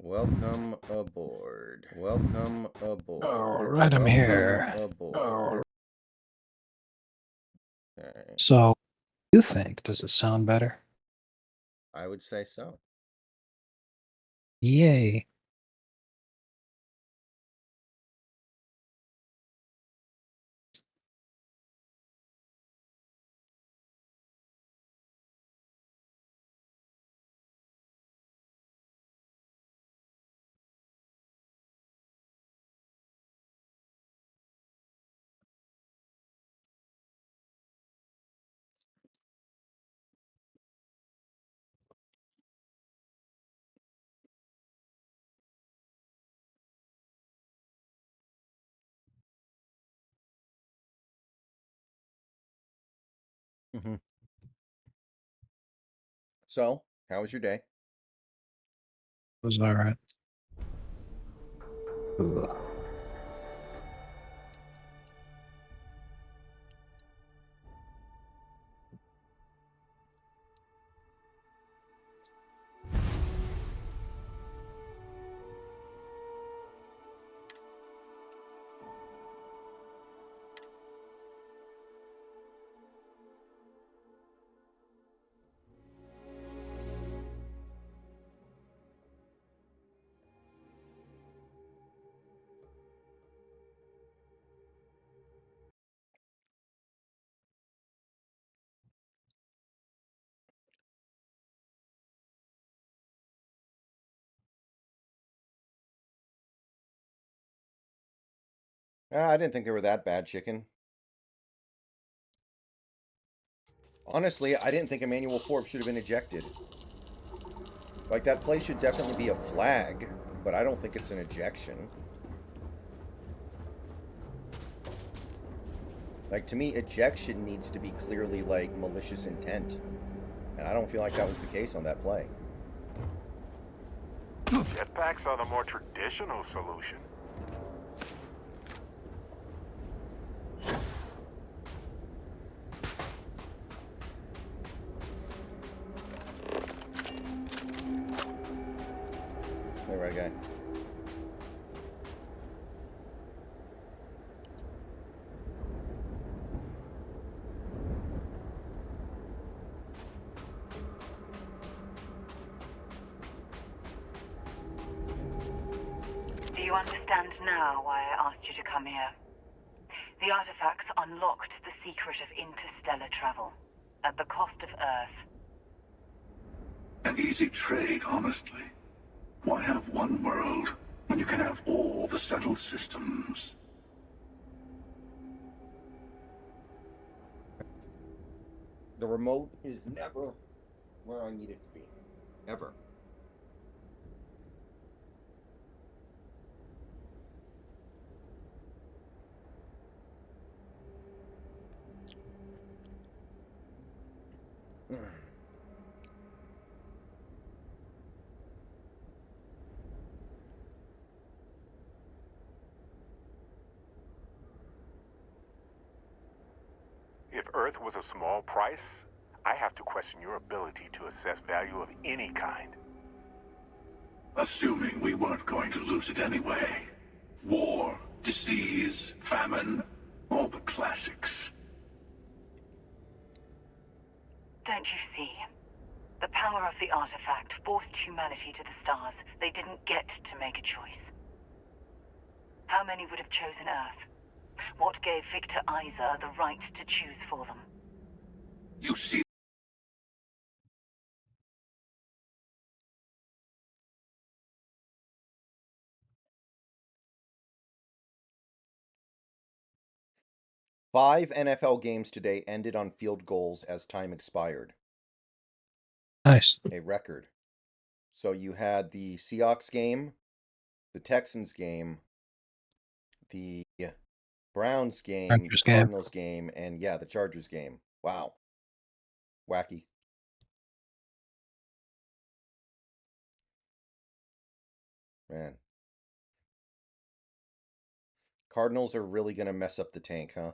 Welcome aboard. Welcome aboard. All right, I'm Welcome here. aboard. Okay. So, you think, does it sound better? I would say so. Yay. hmm So, how was your day? It was all right. Ugh. I didn't think they were that bad, chicken. Honestly, I didn't think Emmanuel Forbes should have been ejected. Like, that play should definitely be a flag, but I don't think it's an ejection. Like, to me, ejection needs to be clearly, like, malicious intent. And I don't feel like that was the case on that play. Jetpacks are the more traditional solution. Hey, right guy. Do you understand now why I asked you to come here? The artifacts unlocked the secret of interstellar travel, at the cost of Earth. An easy trade, honestly. Why have one world when you can have all the settled systems? The remote is never where I need it to be. Ever. If Earth was a small price, I have to question your ability to assess value of any kind. Assuming we weren't going to lose it anyway. War, disease, famine, all the classics. Don't you see? The power of the artifact forced humanity to the stars. They didn't get to make a choice. How many would have chosen Earth? What gave Victor Isa the right to choose for them? You see, 5 NFL games today ended on field goals as time expired. Nice. A record. So you had the Seahawks game, the Texans game, the Browns game, the Chargers game. Cardinals game, and yeah, the Chargers game. Wow. Wacky. Man. Cardinals are really going to mess up the tank, huh?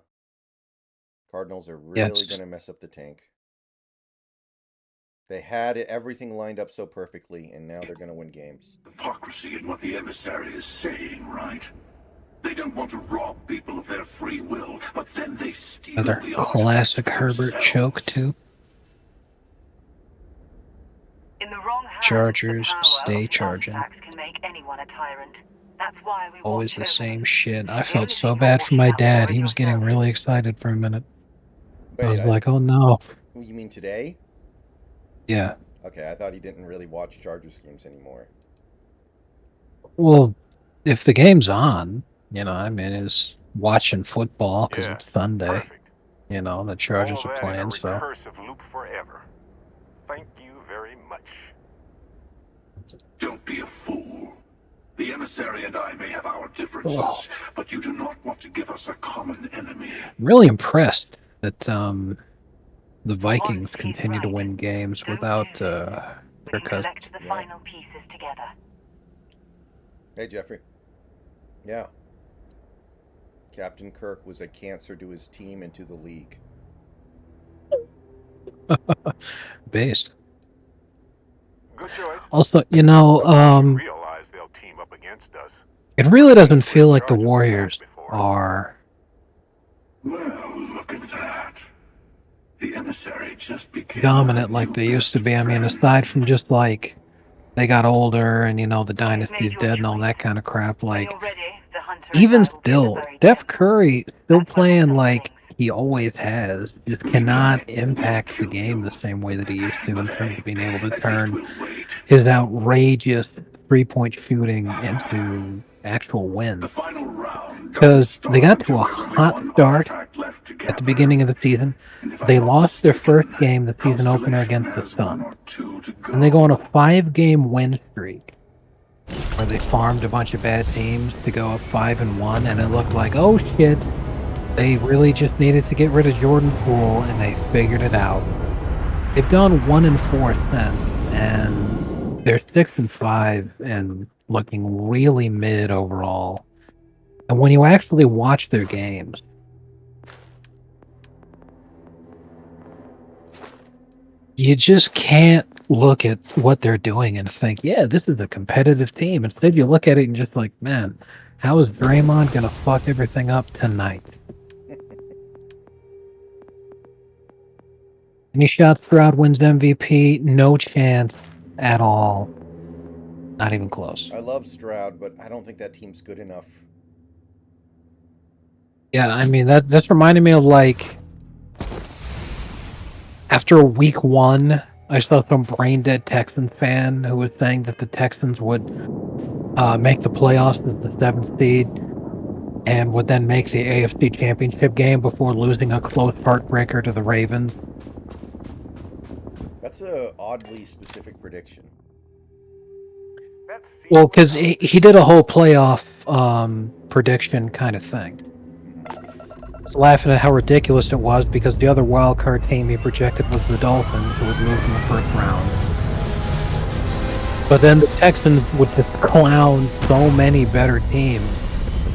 Cardinals are really Yes. going to mess up the tank. They had everything lined up so perfectly, and now they're going to win games. Hypocrisy in what the emissary is saying, right? They don't want to rob people of their free will, but then they steal Another the classic artifacts for Herbert themselves. choke, too. In the wrong hands, Chargers the power stay of the charging. artifacts can make anyone a tyrant. That's why we Always watch the over same them. shit. I The felt only so thing bad you're for my watching out dad. for He is was getting yourself. really excited for a minute. I Wait, was like, oh no. you mean today? Yeah. Okay, I thought he didn't really watch Chargers games anymore. Well, if the game's on, I mean, it's watching football because Yes, it's Sunday. perfect. The All Chargers are that in a playing, so. recursive loop forever. Thank you very much. Don't be a fool. The emissary and I may have our differences, Oh. but you do not want to give us a common enemy. I'm really impressed that the Vikings once, he's continue to right. win games Don't without do this. We Kirk can Cousins. collect the Yeah. final pieces together. Hey, Jeffrey. Yeah. Captain Kirk was a cancer to his team and to the league. Based. Good choice. Also, But you realize they'll team up against us. it really doesn't We're feel in like the charge of the Warriors path before us. are. Well, look at that. The emissary just became Dominant our like new they used to best be. I mean, friend. aside from just like they got older and the dynasty is your dead and all that choice. kind of crap. When Like you're ready, the hunter even and I will be at the still, buried Steph temple. Curry still That's where we'll playing settle like things. he always has. Just cannot impact the game the same way that he used to in terms of being able to At least turn we'll wait. his outrageous 3-point shooting into actual wins. The final round Because doesn't they got start to a until there's only hot one start artifact left to at the gather. beginning of the season. And if I'm They not lost their mistaken, first game, the season opener Constellation against the has one Suns. or two to go. And they go on a 5-game win streak where they farmed a bunch of bad teams to go up 5-1, and it looked like, oh shit, they really just needed to get rid of Jordan Poole, and they figured it out. They've gone 1-4 since, and they're 6-5 and looking really mid overall. And when you actually watch their games, you just can't look at what they're doing and think, yeah, this is a competitive team. Instead, you look at it and just like, man, how is Draymond going to fuck everything up tonight? Any shots Stroud wins MVP? No chance at all. Not even close. I love Stroud, but I don't think that team's good enough. Yeah, I mean, that's reminding me of like after week 1, I saw some brain dead Texans fan who was saying that the Texans would make the playoffs as the 7th seed and would then make the AFC Championship game before losing a close heartbreaker to the Ravens. That's a oddly specific prediction. Well, because he did a whole playoff prediction kind of thing. I was laughing at how ridiculous it was because the other wild card team he projected was the Dolphins, who would move in the first round. But then the Texans would just clown so many better teams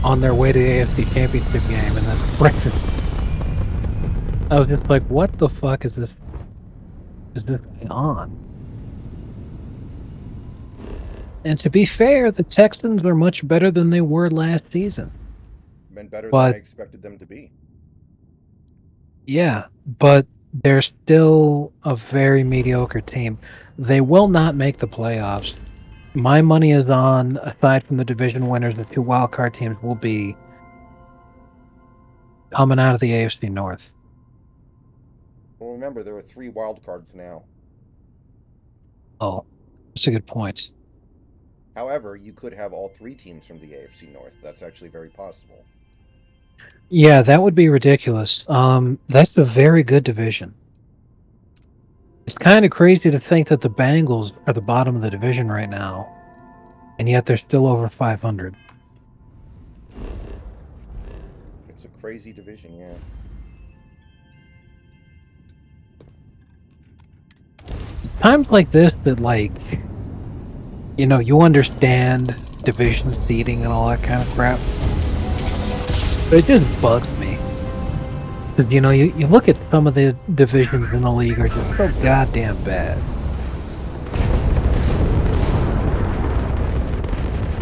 on their way to the AFC Championship game, and then frickin'. I was just like, what the fuck is this going on? And to be fair, the Texans are much better than they were last season. Been better But- than I expected them to be. Yeah, but they're still a very mediocre team. They will not make the playoffs. My money is on, aside from the division winners, the 2 wildcard teams will be coming out of the AFC North. Well, remember, there are 3 wild cards now. Oh, that's a good point. However, you could have all 3 teams from the AFC North. That's actually very possible. Yeah, that would be ridiculous. That's a very good division. It's kind of crazy to think that the Bengals are the bottom of the division right now, and yet they're still over 500. It's a crazy division, yeah. Times like this that, like, you understand division seeding and all that kind of crap. But it just bugs me. Because, you look at some of the divisions in the league are just so goddamn bad.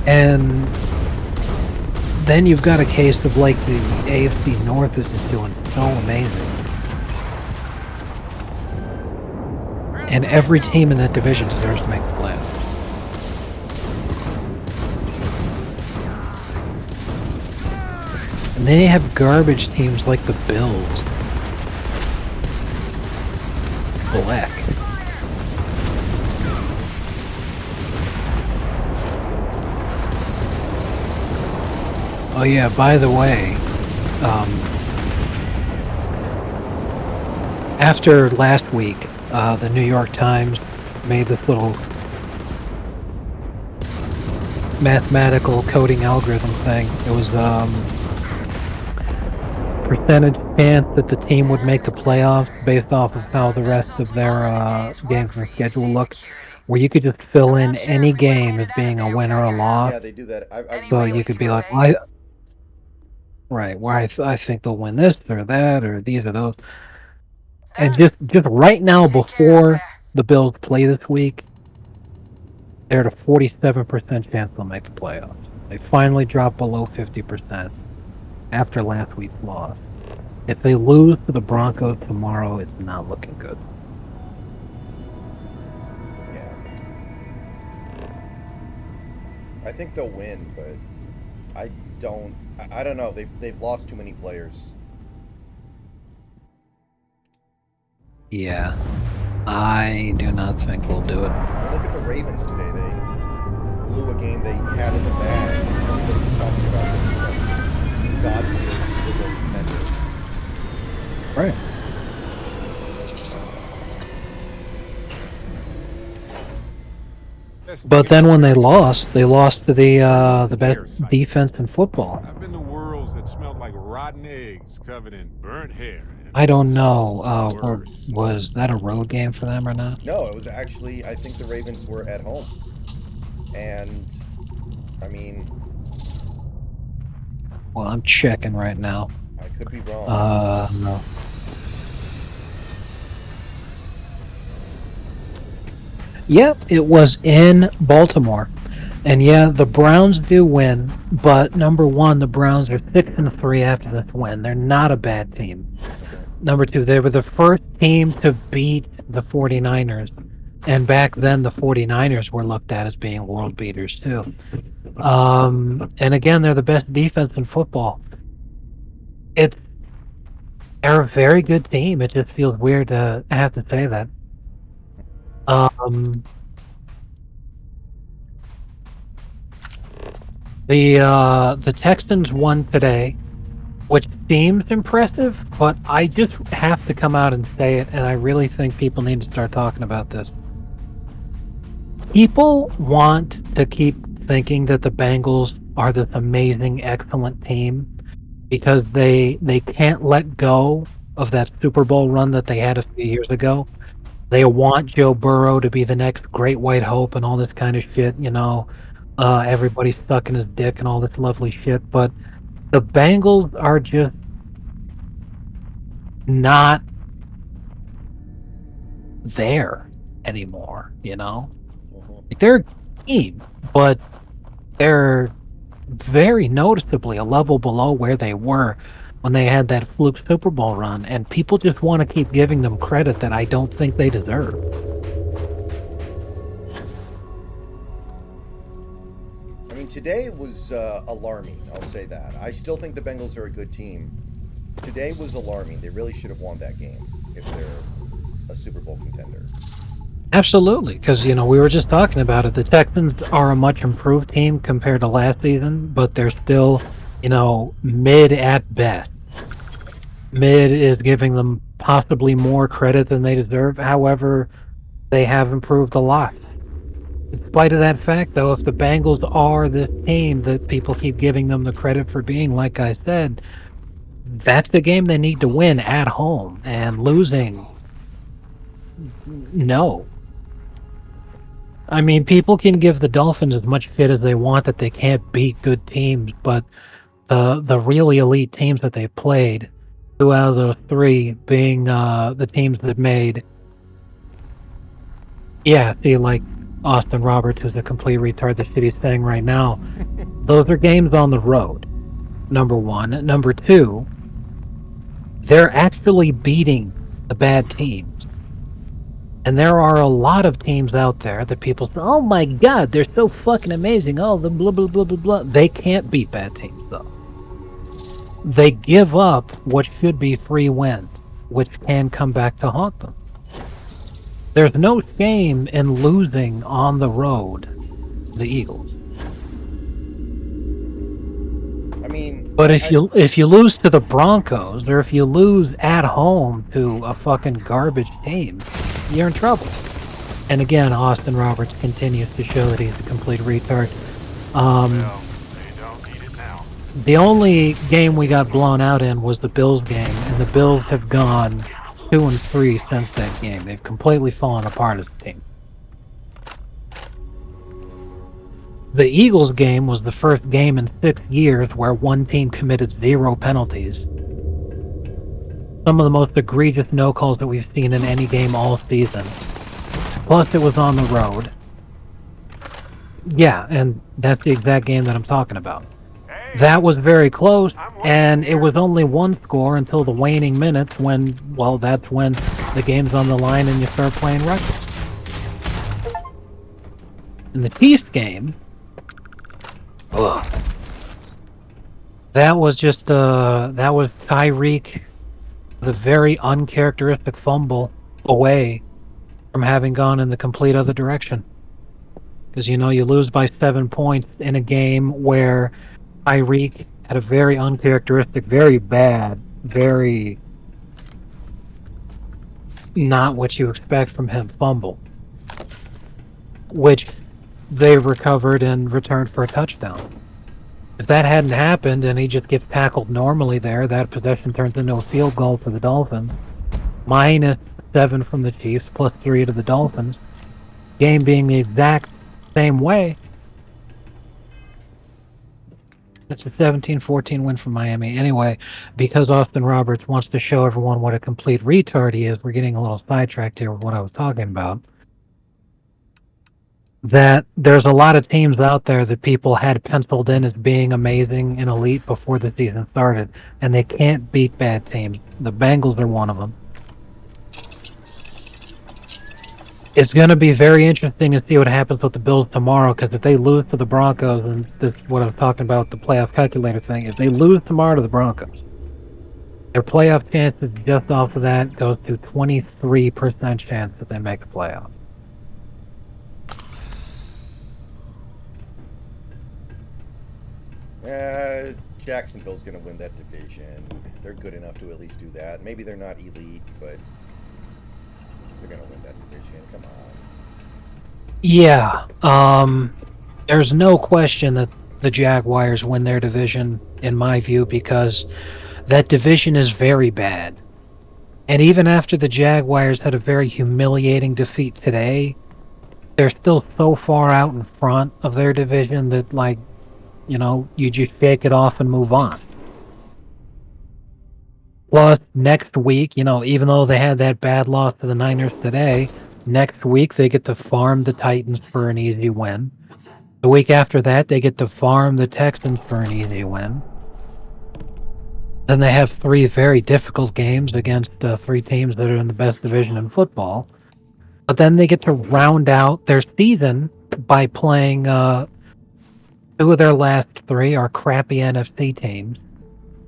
And then you've got a case of like the AFC North is just doing so amazing. And every team in that division deserves to make the playoffs. And they have garbage teams like the Bills. Black. Oh yeah, by the way, after last week, the New York Times made this little mathematical coding algorithm thing. It was percentage chance that the team would make the playoffs based off of how the rest of their games and schedule look, where you could just fill in any game as being a win or a loss. Yeah, they do that. I've So used you that could be before. like, right, where I think they'll win this or that or these or those. And just right now before the Bills play this week, they're at a 47% chance they'll make the playoffs. They finally dropped below 50% after last week's loss. If they lose to the Broncos tomorrow, it's not looking good. Yeah. I think they'll win, but I don't. I don't know. They've lost too many players. Yeah, I do not think they'll do it. I mean, look at the Ravens today. They blew a game they had in the bag, and everybody was talking about them as like god tier Super Bowl contender. Right. But then when they lost to the best defense in football. I've been to worlds that smelled like rotten eggs covered in burnt hair. I don't know. Was that a road game for them or not? No, it was actually. I think the Ravens were at home, and I mean, Well, I'm checking right now. I could be wrong. No. Yep, it was in Baltimore. And yeah, the Browns do win, but number one, the Browns are 6-3 after this win. They're not a bad team. Number two, they were the first team to beat the 49ers. And back then, the 49ers were looked at as being world beaters, too. And again, they're the best defense in football. They're a very good team. It just feels weird to have to say that. The Texans won today, which seems impressive, but I just have to come out and say it, and I really think people need to start talking about this. People want to keep thinking that the Bengals are this amazing, excellent team because they can't let go of that Super Bowl run that they had a few years ago. They want Joe Burrow to be the next great white hope and all this kind of shit, everybody's sucking his dick and all this lovely shit, but the Bengals are just not there anymore, Like, they're a team, but they're very noticeably a level below where they were when they had that fluke Super Bowl run, and people just want to keep giving them credit that I don't think they deserve. I mean, today was alarming. I'll say that. I still think the Bengals are a good team. Today was alarming. They really should have won that game if they're a Super Bowl contender. Absolutely, because we were just talking about it. The Texans are a much improved team compared to last season, but they're still, mid at best. Mid is giving them possibly more credit than they deserve. However, they have improved a lot. In spite of that fact, though, if the Bengals are this team that people keep giving them the credit for being, like I said, that's the game they need to win at home. And losing, no. I mean, people can give the Dolphins as much shit as they want that they can't beat good teams, but the really elite teams that they've played, 2 out of those 3 being the teams that made... Yeah, see, like, Austin Roberts, who's a complete retard, the shit he's saying right now. Those are games on the road, number one. Number two, they're actually beating the bad teams. And there are a lot of teams out there that people say, oh my god, they're so fucking amazing. Oh, the blah, blah, blah, blah, blah. They can't beat bad teams, though. They give up what should be free wins, which can come back to haunt them. There's no shame in losing on the road to the Eagles. I mean, But if you lose to the Broncos, or if you lose at home to a fucking garbage team, you're in trouble. And again, Austin Roberts continues to show that he's a complete retard. Well, they don't need it now. The only game we got blown out in was the Bills game, and the Bills have gone 2-3 since that game. They've completely fallen apart as a team. The Eagles game was the first game in 6 years where one team committed 0 penalties. Some of the most egregious no-calls that we've seen in any game all season. Plus, it was on the road. Yeah, and that's the exact game that I'm talking about. That was very close, and it was only one score until the waning minutes when, well, that's when the game's on the line and you start playing reckless. In the Chiefs game, that was just, that was Tyreek, the very uncharacteristic fumble away from having gone in the complete other direction. Because, you know, you lose by 7 points in a game where Tyreek had a very uncharacteristic, very bad, very not what you expect from him fumble, which they recovered and returned for a touchdown. If that hadn't happened and he just gets tackled normally there, that possession turns into a field goal for the Dolphins. -7 from the Chiefs, +3 to the Dolphins. Game being the exact same way. It's a 17-14 win for Miami. Anyway, because Austin Roberts wants to show everyone what a complete retard he is, we're getting a little sidetracked here with what I was talking about. That there's a lot of teams out there that people had penciled in as being amazing and elite before the season started, and they can't beat bad teams. The Bengals are one of them. It's going to be very interesting to see what happens with the Bills tomorrow, because if they lose to the Broncos, and this is what I was talking about, the playoff calculator thing, if they lose tomorrow to the Broncos, their playoff chances just off of that goes to 23% chance that they make the playoffs. Jacksonville's going to win that division. They're good enough to at least do that. Maybe they're not elite, but they're going to win that division. Come on. Yeah. There's no question that the Jaguars win their division, in my view, because that division is very bad. And even after the Jaguars had a very humiliating defeat today, they're still so far out in front of their division that, like, you know, you just shake it off and move on. Plus, next week, you know, even though they had that bad loss to the Niners today, next week they get to farm the Titans for an easy win. The week after that, they get to farm the Texans for an easy win. Then they have 3 very difficult games against 3 teams that are in the best division in football. But then they get to round out their season by playing 2 of their last 3 are crappy NFC teams.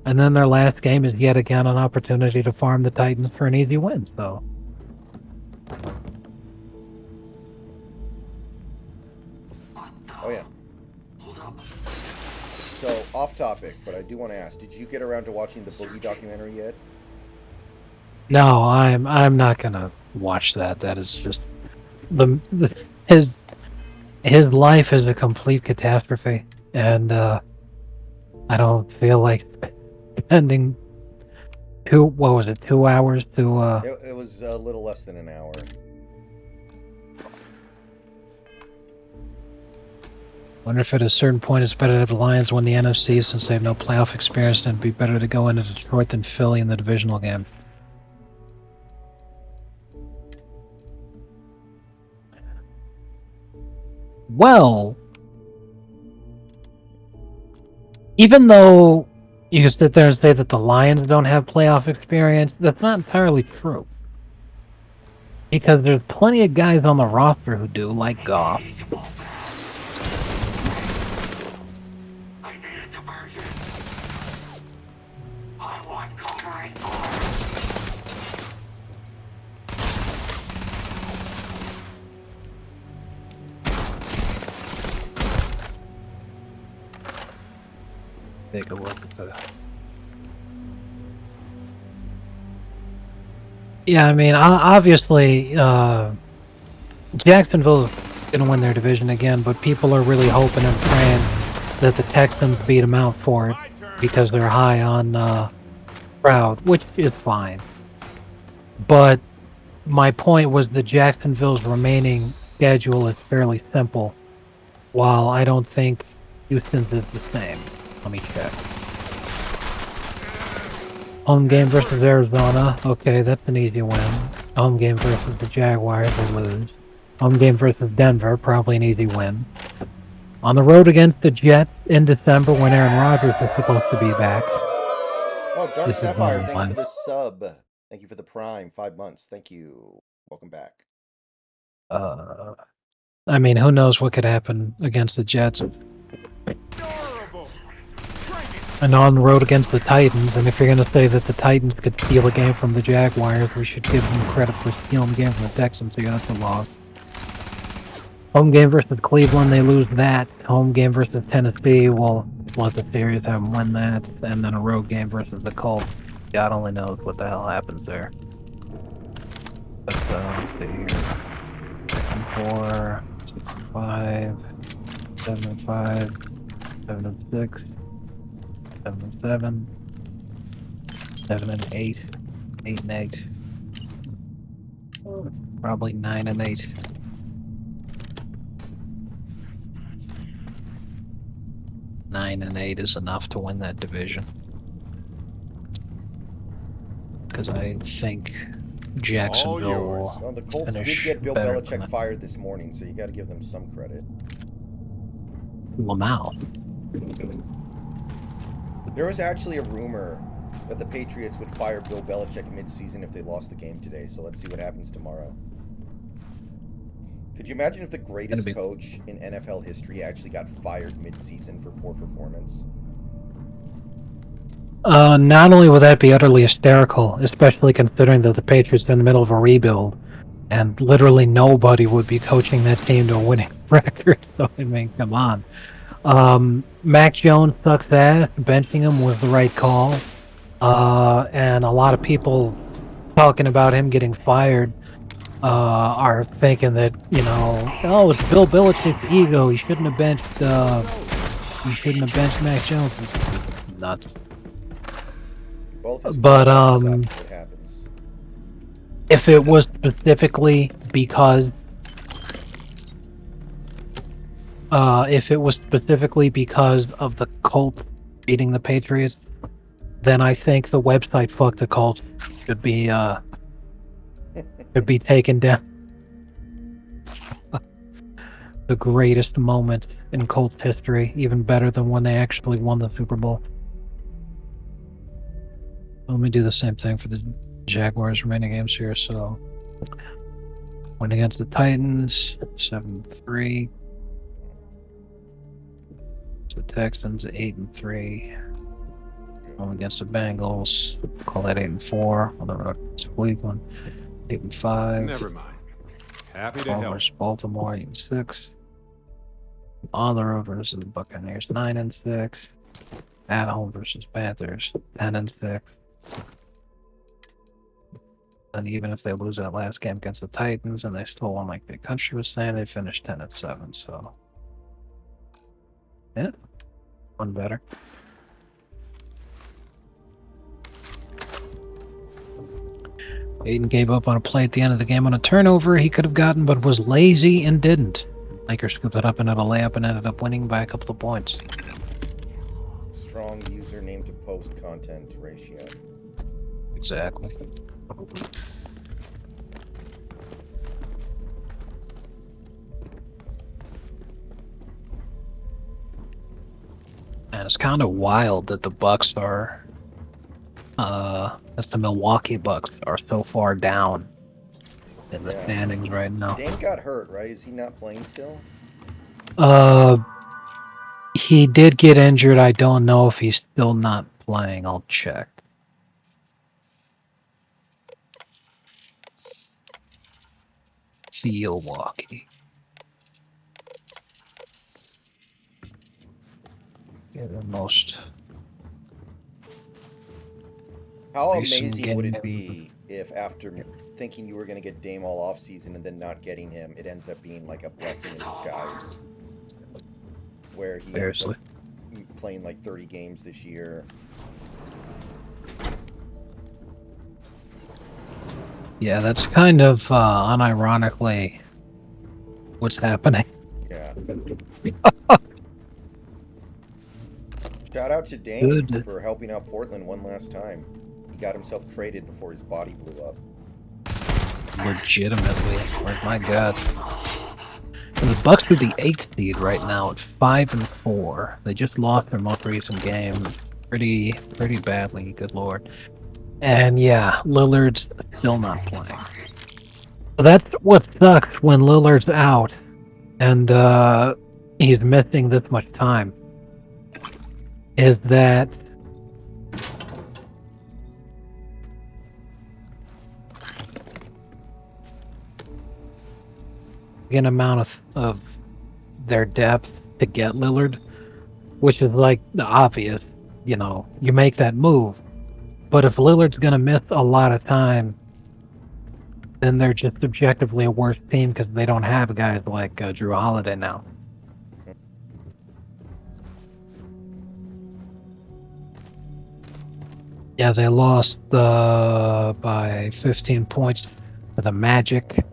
And then their last game is yet again an opportunity to farm the Titans for an easy win. So, Oh, yeah. So, off topic, but I do want to ask, did you get around to watching the Boogie documentary yet? no, I'm not gonna watch that. That is just his life is a complete catastrophe, and I don't feel like spending 2 hours to It was a little less than an hour. wonder if at a certain point it's better to have the Lions win the NFC since they have no playoff experience, and it'd be better to go into Detroit than Philly in the divisional game. Well, even though you can sit there and say that the Lions don't have playoff experience, that's not entirely true. Because there's plenty of guys on the roster who do, like Goff. I need a diversion. I want covering. Take a look at that. Yeah, I mean, obviously, Jacksonville's going to win their division again, but people are really hoping and praying that the Texans beat them out for it because they're high on crowd, which is fine. But my point was that Jacksonville's remaining schedule is fairly simple, while I don't think Houston's is the same. Let me check. Home game versus Arizona. Okay, that's an easy win. Home game versus the Jaguars, they lose. Home game versus Denver, probably an easy win. On the road against the Jets in December when Aaron Rodgers is supposed to be back. Oh, Dark This is Sapphire, one thank one. you for the sub. Thank you for the Prime. 5 months. Thank you. Welcome back. I mean, who knows what could happen against the Jets. Adorable. Bring it. And on the road against the Titans, and if you're going to say that the Titans could steal a game from the Jaguars, we should give them credit for stealing a game from the Texans, so yeah, that's a loss. Home game versus Cleveland, they lose that. Home game versus Tennessee, well, let the series have them win that. And then a road game versus the Colts. God only knows what the hell happens there. But, let's see here. 4, 5, 7, 5, 7, 6, 7, 7, 7, 8, 8, 8. Probably 9 and 8. Nine and 8 is enough to win that division. Because I think Jacksonville yours. Well, the Colts did finish get Bill better than Belichick that. fired this morning, so you got to give them some credit. Lamau. There was actually a rumor that the Patriots would fire Bill Belichick mid-season if they lost the game today, so let's see what happens tomorrow. Could you imagine if the greatest coach in NFL history actually got fired mid-season for poor performance? Not only would that be utterly hysterical, especially considering that the Patriots are in the middle of a rebuild, and literally nobody would be coaching that team to a winning record. So I mean, come on. Mac Jones sucks ass. Benching him was the right call. And a lot of people talking about him getting fired are thinking that, you know, oh, it's Bill Belichick's ego. He shouldn't have benched. He shouldn't have benched Mac Jones. It's nuts. Both his But quarterbacks suck. What happens? if it was specifically because of the Colts beating the Patriots, then I think the website "Fuck the Colts" should be taken down. The greatest moment in Colts history, even better than when they actually won the Super Bowl. Let me do the same thing for the Jaguars remaining games here. So, win against the Titans, 7-3. The Texans, 8-3. Home against the Bengals, call that 8-4. On the road against Cleveland, 8-5. Never mind. Happy to Home help. versus Baltimore, 8-6. On the road versus the Buccaneers, 9-6. At home versus Panthers, 10-6. And even if they lose that last game against the Titans and they still won like Big Country was saying, they finished 10-7. So, yeah, one better. Aiden gave up on a play at the end of the game on a turnover he could have gotten, but was lazy and didn't. Lakers scooped it up and had a layup and ended up winning by a couple of points. Strong username to post content ratio. Exactly. man. It's kind of wild that the Bucks are, that the Milwaukee Bucks are so far down in the Yeah. standings right now. Dame got hurt, right? Is he not playing still? He did get injured. I don't know if he's still not playing. I'll check. Milwaukee. Yeah, the most. How recent amazing would it game. be if after thinking you were going to get Dame all off season and then not getting him, it ends up being like a blessing in disguise, where he ends Seriously. up playing like 30 games this year. Yeah, that's kind of unironically what's happening. Yeah. Shout out to Dame Good. for helping out Portland one last time. He got himself traded before his body blew up. Legitimately, like my God. And the Bucks are the 8th seed right now at 5-4. They just lost their most recent game pretty badly. Good lord. And yeah, Lillard's still not playing. So that's what sucks when Lillard's out and he's missing this much time. Is that an amount of their depth to get Lillard, which is like the obvious, you know, you make that move. But if Lillard's gonna miss a lot of time, then they're just objectively a worse team because they don't have guys like Drew Holiday now. Yeah, they lost by 15 points to the Magic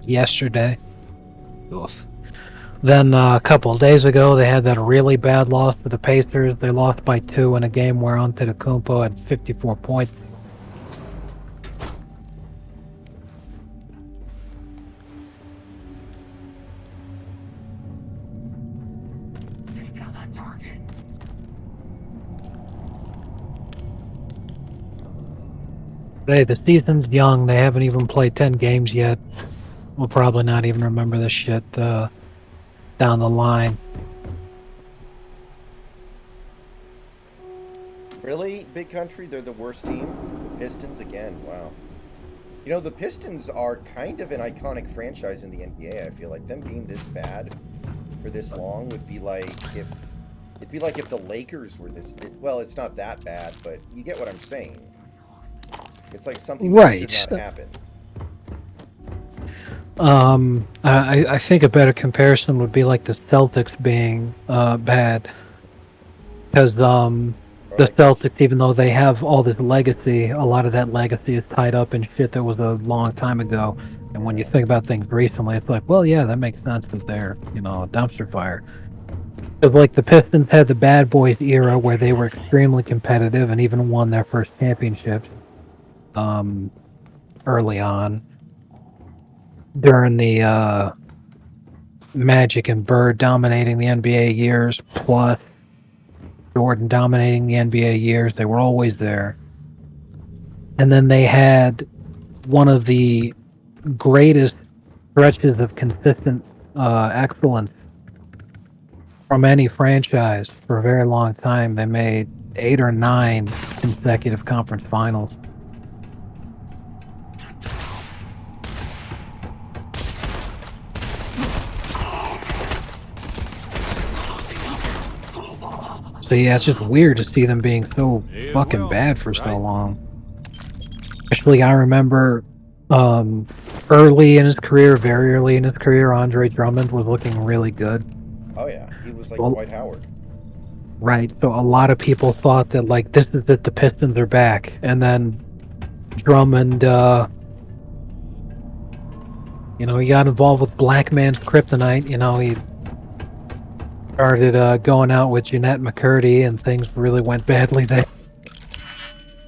yesterday. Oof. Then a couple of days ago, they had that really bad loss to the Pacers. They lost by 2 in a game where Antetokounmpo had 54 points. Hey, the season's young. They haven't even played 10 games yet. We'll probably not even remember this shit down the line. Really, Big Country? They're the worst team? The Pistons again? Wow. You know, the Pistons are kind of an iconic franchise in the NBA. I feel like them being this bad for this long would be like if... It'd be like if the Lakers were this... Well, it's not that bad, but you get what I'm saying. It's like something that should not happen. I think a better comparison would be like the Celtics being bad. Because the Celtics, even though they have all this legacy, a lot of that legacy is tied up in shit that was a long time ago. And when you think about things recently, it's like, well, yeah, that makes sense that they're, you know, a dumpster fire. Because like the Pistons had the Bad Boys era where they were extremely competitive and even won their first championships early on during the Magic and Bird dominating the NBA years, plus Jordan dominating the NBA years. They were always there. And then they had one of the greatest stretches of consistent excellence from any franchise for a very long time. They made 8 or 9 consecutive conference finals. So yeah, it's just weird to see them being so fucking bad for so long. Especially, I remember early in his career, very early in his career, Andre Drummond was looking really good. Oh yeah, he was like Dwight Howard. Right, so a lot of people thought that like this is it, the Pistons are back, and then Drummond, you know, he got involved with Black Man's Kryptonite. You know, he started going out with Jeanette McCurdy, and things really went badly there.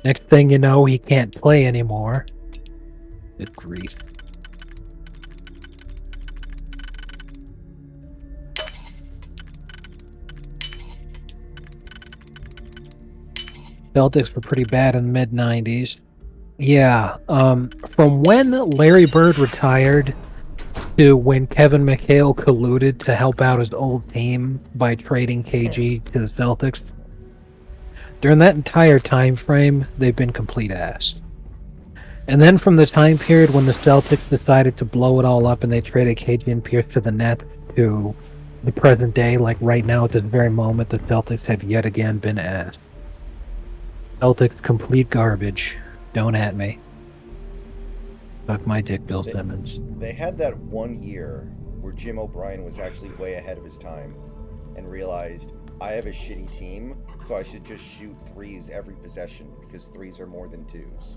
Next thing you know, he can't play anymore. Good grief. Celtics were pretty bad in the mid-90s. Yeah, from when Larry Bird retired to when Kevin McHale colluded to help out his old team by trading KG to the Celtics, during that entire time frame, they've been complete ass. And then from the time period when the Celtics decided to blow it all up and they traded KG and Pierce to the Nets to the present day, like right now at this very moment, the Celtics have yet again been ass. Celtics complete garbage. Don't at me. Suck my dick, Bill Simmons. They had that 1 year where Jim O'Brien was actually way ahead of his time and realized, I have a shitty team, so I should just shoot threes every possession because threes are more than twos.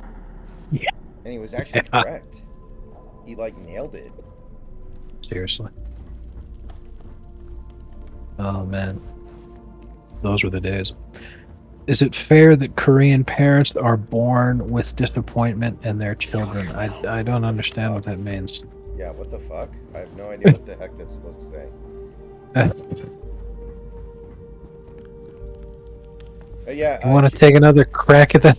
Yeah. And he was actually correct. He, like, nailed it. Seriously. Oh, man. Those were the days. Is it fair that Korean parents are born with disappointment in their children? I don't understand what that means. Yeah, what the fuck? I have no idea what the heck that's supposed to say. Yeah. You want to take another crack at that?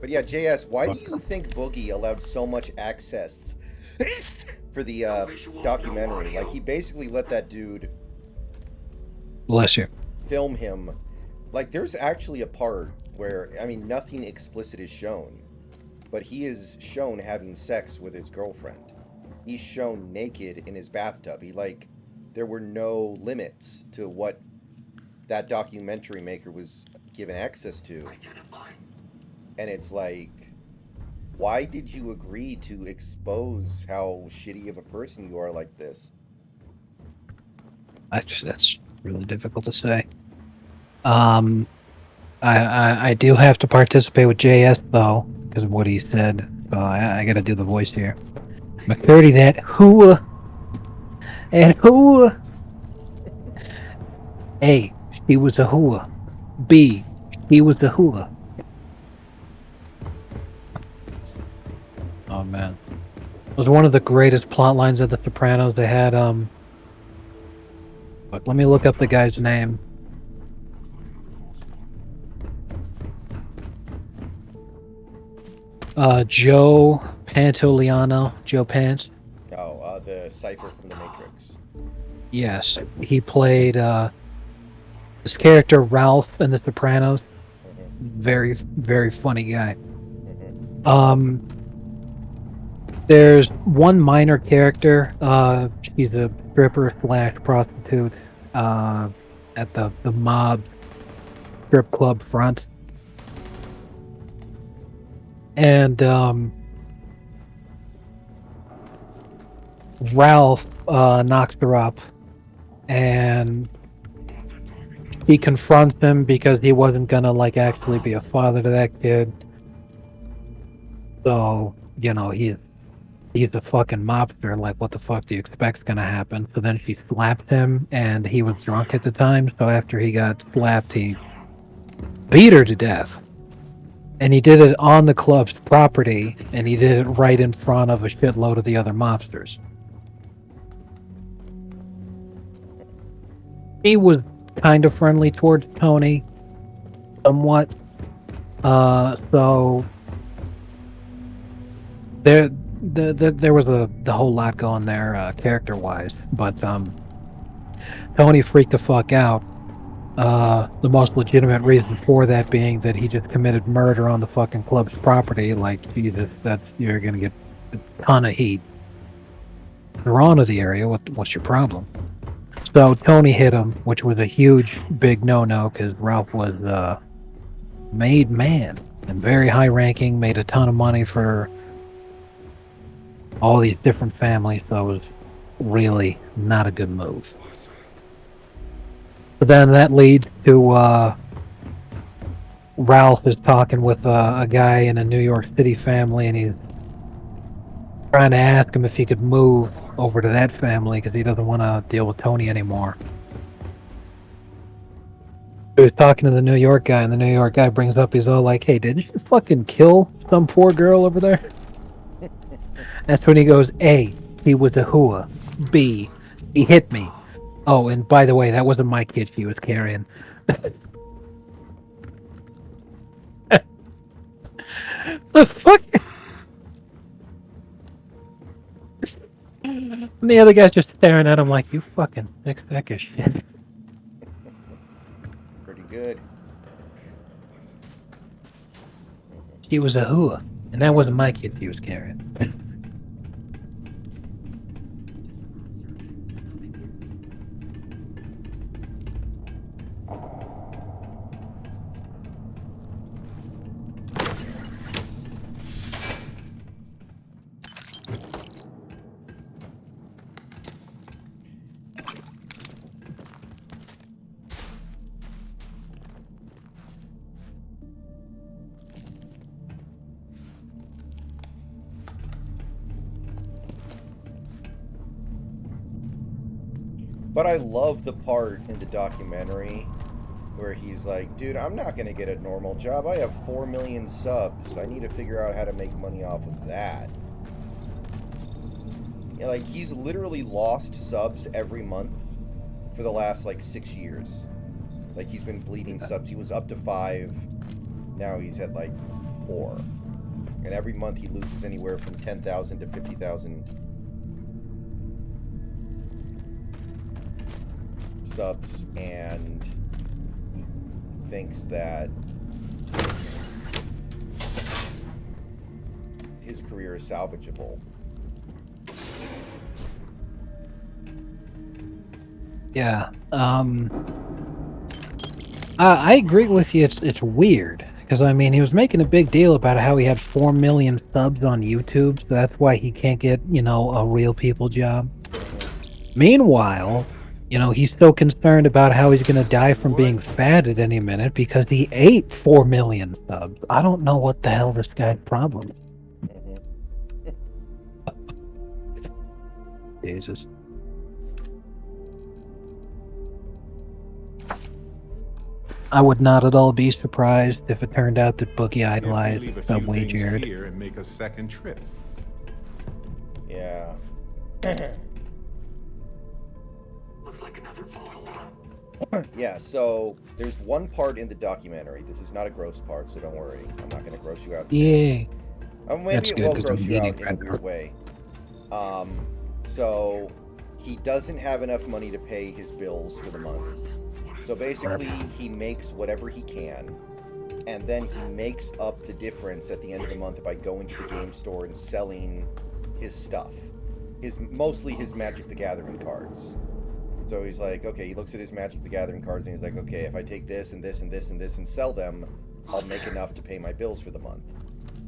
But yeah, JS, why do you think Boogie allowed so much access for the documentary? Like, he basically let that dude... Bless you. Film him. Like, there's actually a part where, I mean, nothing explicit is shown, but he is shown having sex with his girlfriend. He's shown naked in his bathtub. There were no limits to what that documentary maker was given access to. And it's like, why did you agree to expose how shitty of a person you are like this? That's really difficult to say. I do have to participate with JS though, because of what he said. So I gotta do the voice here. McCurdy, that who and who? A, she was a hua. B, he was a hua. Oh man, it was one of the greatest plot lines of The Sopranos. They had but let me look up the guy's name. Joe Pantoliano. Joe Pants. Oh, the Cypher from The Matrix. Yes, he played this character Ralph in The Sopranos. Mm-hmm. Very, very funny guy. Mm-hmm. There's one minor character. She's a stripper / prostitute at the mob strip club front. And Ralph knocks her up, and he confronts him because he wasn't gonna actually be a father to that kid. So, he's a fucking mobster. Like, what the fuck do you expect's gonna happen? So then she slapped him, and he was drunk at the time. So after he got slapped, he beat her to death. And he did it on the club's property, and he did it right in front of a shitload of the other mobsters. He was kind of friendly towards Tony, somewhat. So there was the whole lot going there, character-wise. But Tony freaked the fuck out. The most legitimate reason for that being that he just committed murder on the fucking club's property. Like, Jesus, you're gonna get a ton of heat. They're on to the area. What's your problem? So Tony hit him, which was a huge, big no-no, because Ralph was made man and very high-ranking, made a ton of money for all these different families. So it was really not a good move. But then that leads to Ralph is talking with a guy in a New York City family, and he's trying to ask him if he could move over to that family because he doesn't want to deal with Tony anymore. He was talking to the New York guy, and the New York guy brings up, he's all like, hey, didn't you fucking kill some poor girl over there? That's when he goes, A, he was a hua. B, he hit me. Oh, and by the way, that wasn't my kid she was carrying. The fuck? And the other guy's just staring at him like, you fucking sick sack of shit. Pretty good. She was a hua, and that wasn't my kid she was carrying. But I love the part in the documentary where he's like, dude, I'm not going to get a normal job. I have 4 million subs. I need to figure out how to make money off of that. Yeah, like, he's literally lost subs every month for the last, like, 6 years. Like, he's been bleeding subs. He was up to 5. Now he's at, like, 4. And every month he loses anywhere from 10,000 to 50,000 subs, and he thinks that his career is salvageable. Yeah. I agree with you. It's weird because I mean he was making a big deal about how he had 4 million subs on YouTube, so that's why he can't get a real people job. Meanwhile, he's so concerned about how he's gonna die from being fat at any minute because he ate 4 million subs. I don't know what the hell this guy's problem is. Jesus. I would not at all be surprised if it turned out that Boogie idolized Subway Jared. Here and make a second trip. Yeah. Looks like another puzzle. Yeah, so there's one part in the documentary. This is not a gross part, so don't worry. I'm not going to gross you out. Yeah. Maybe That's it good, will 'cause gross I'm you out eating in a right weird now. way. So he doesn't have enough money to pay his bills for the month. So basically, he makes whatever he can, and then he makes up the difference at the end of the month by going to the game store and selling his stuff. Mostly his Magic the Gathering cards. So he's like, okay, he looks at his Magic the Gathering cards and he's like, okay, if I take this and this and this and this and sell them, I'll make enough to pay my bills for the month.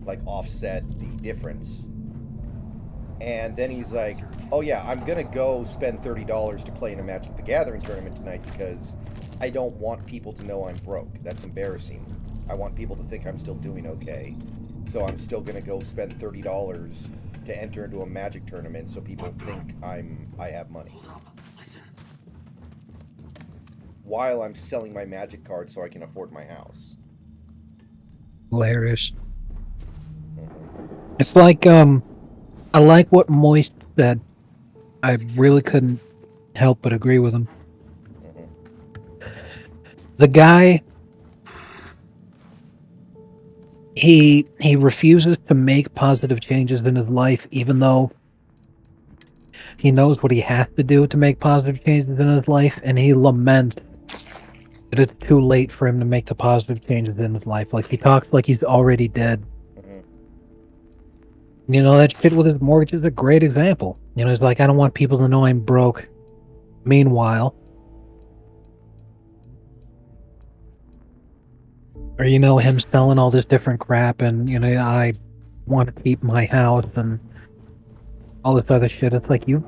Like, offset the difference. And then he's like, oh yeah, I'm gonna go spend $30 to play in a Magic the Gathering tournament tonight because I don't want people to know I'm broke. That's embarrassing. I want people to think I'm still doing okay. So I'm still gonna go spend $30 to enter into a Magic tournament so people think I have money. While I'm selling my Magic cards so I can afford my house. Hilarious. It's like, I like what Moist said. I really couldn't help but agree with him. The guy, he refuses to make positive changes in his life, even though he knows what he has to do to make positive changes in his life, and he laments that it's too late for him to make the positive changes in his life. Like, he talks like he's already dead. That shit with his mortgage is a great example. He's like, I don't want people to know I'm broke. Meanwhile, or him selling all this different crap, and I want to keep my house and all this other shit. It's like you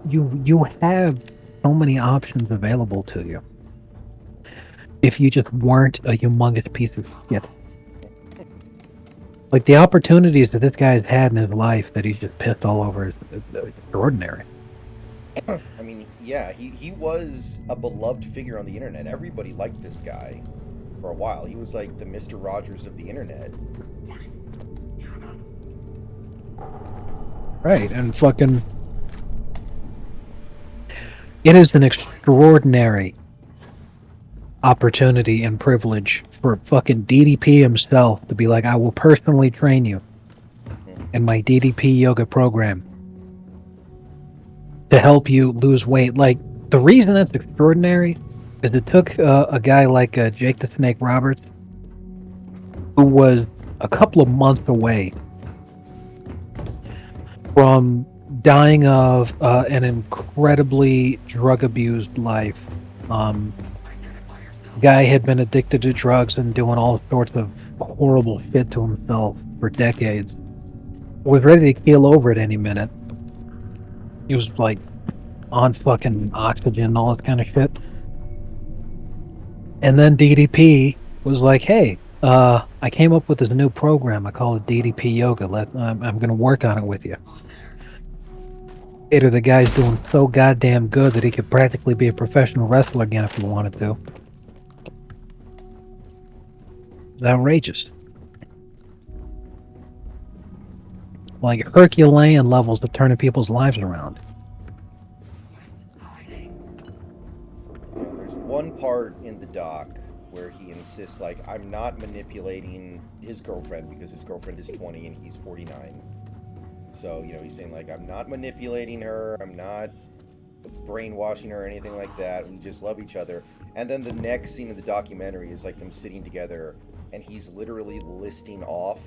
have so many options available to you if you just weren't a humongous piece of shit. Like, the opportunities that this guy's had in his life that he's just pissed all over is extraordinary. I mean, yeah, he was a beloved figure on the internet. Everybody liked this guy for a while. He was like the Mr. Rogers of the internet. Right, and fucking... It is an extraordinary opportunity and privilege for fucking DDP himself to be like, I will personally train you in my DDP yoga program to help you lose weight. Like, the reason that's extraordinary is it took a guy like Jake the Snake Roberts, who was a couple of months away from dying of an incredibly drug-abused life. Guy had been addicted to drugs and doing all sorts of horrible shit to himself for decades. Was ready to keel over at any minute. He was like on fucking oxygen and all this kind of shit. And then DDP was like, hey, I came up with this new program. I call it DDP Yoga. I'm going to work on it with you. Later, the guy's doing so goddamn good that he could practically be a professional wrestler again if he wanted to. It's outrageous. Like Herculean levels of turning people's lives around. There's one part in the doc where he insists, like, I'm not manipulating his girlfriend because his girlfriend is 20 and he's 49. So, you know, he's saying, like, I'm not manipulating her, I'm not brainwashing her or anything like that. We just love each other. And then the next scene of the documentary is, like, them sitting together and he's literally listing off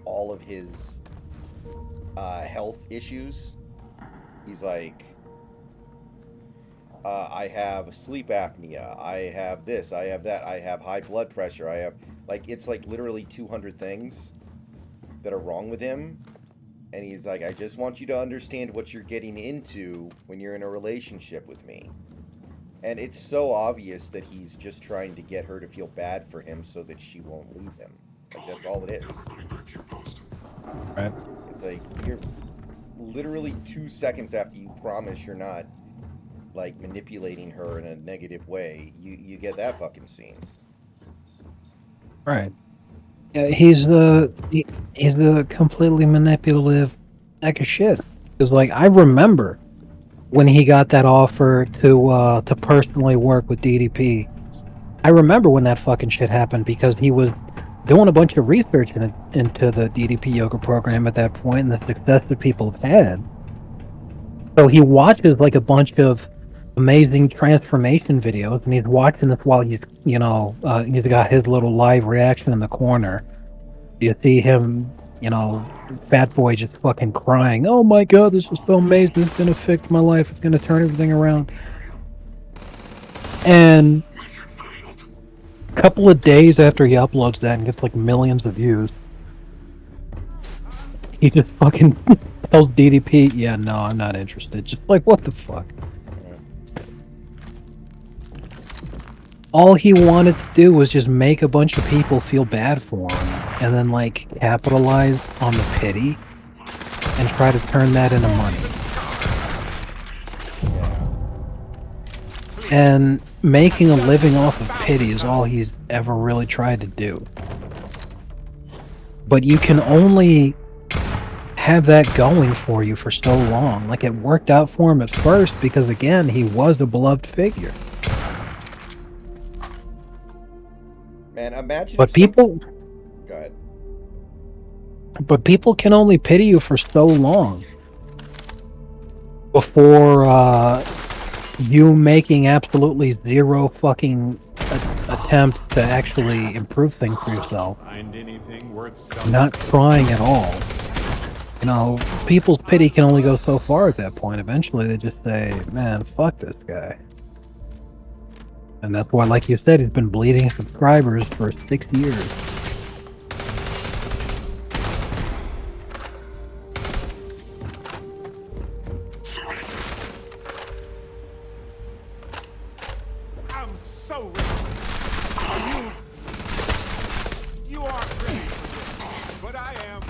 all of his health issues. He's like, I have sleep apnea, I have this, I have that, I have high blood pressure, I have, like, it's like literally 200 things that are wrong with him. And he's like, I just want you to understand what you're getting into when you're in a relationship with me. And it's so obvious that he's just trying to get her to feel bad for him so that she won't leave him. Like, that's all it is. Right. It's like, you're literally 2 seconds after you promise you're not, like, manipulating her in a negative way, you get that fucking scene. Right. Yeah, he's a completely manipulative sack of shit. Because, like, I remember when he got that offer to personally work with DDP. I remember when that fucking shit happened because he was doing a bunch of research into the DDP yoga program at that point and the success that people have had. So he watches like a bunch of amazing transformation videos, and he's watching this while he's got his little live reaction in the corner. You see him, fat boy just fucking crying, oh my god, this is so amazing, it's gonna fix my life, it's gonna turn everything around. And a couple of days after he uploads that and gets like millions of views, he just fucking tells DDP, yeah, no, I'm not interested. Just like, what the fuck? All he wanted to do was just make a bunch of people feel bad for him, and then like capitalize on the pity and try to turn that into money. And making a living off of pity is all he's ever really tried to do. But you can only have that going for you for so long. Like, it worked out for him at first because, again, he was a beloved figure. Man, imagine. But people. Go ahead. But people can only pity you for so long before you making absolutely zero fucking attempt to actually improve things for yourself. Find anything worth selling? Not trying at all. People's pity can only go so far at that point. Eventually they just say, man, fuck this guy. And that's why, like you said, he's been bleeding subscribers for 6 years. I'm so ready. You aren't ready, but I am.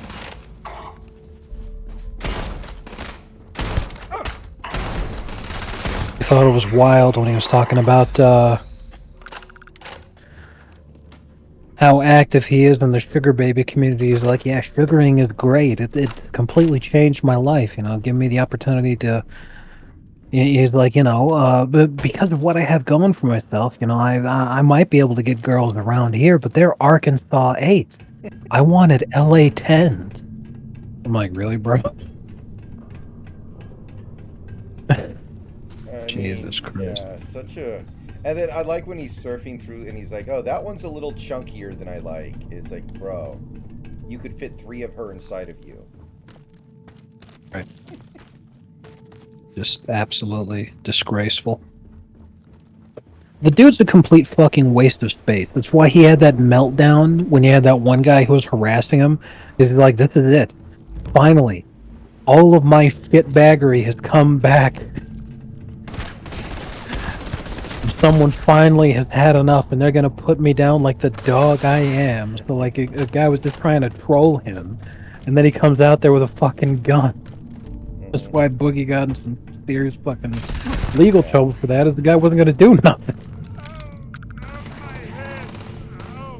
I thought it was wild when he was talking about how active he is in the sugar baby community. He's like, yeah, sugaring is great. It completely changed my life. Give me the opportunity to. He's like, but because of what I have going for myself, I might be able to get girls around here, but they're Arkansas 8s. I wanted LA 10s. I'm like, really, bro? Jesus Christ. Yeah, such a... And then I like when he's surfing through and he's like, oh, that one's a little chunkier than I like. It's like, bro, you could fit 3 of her inside of you. Right. Just absolutely disgraceful. The dude's a complete fucking waste of space. That's why he had that meltdown when you had that one guy who was harassing him. He's like, this is it. Finally. All of my shitbaggery has come back. Someone finally has had enough and they're gonna put me down like the dog I am. So like a guy was just trying to troll him. And then he comes out there with a fucking gun. That's why Boogie got in some serious fucking legal trouble for that, is the guy wasn't gonna do nothing.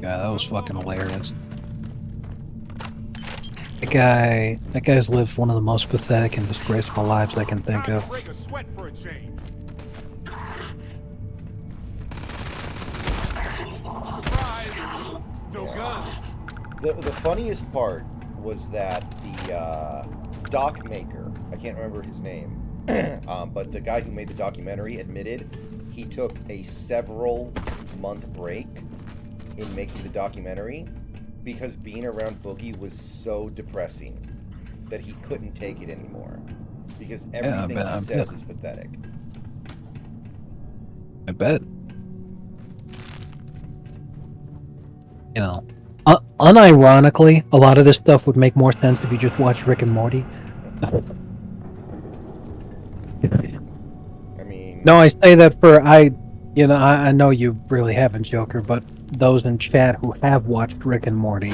Yeah, that was fucking hilarious. That guy's lived one of the most pathetic and disgraceful lives I can think of. Break a sweat for a change. Surprise! No guns. The funniest part was that the doc maker, I can't remember his name, but the guy who made the documentary admitted he took a several month break in making the documentary because being around Boogie was so depressing that he couldn't take it anymore. Because everything he says is pathetic. I bet. You know, unironically, a lot of this stuff would make more sense if you just watched Rick and Morty. I mean... No, I say that for, I know you really haven't, Joker, but those in chat who have watched Rick and Morty,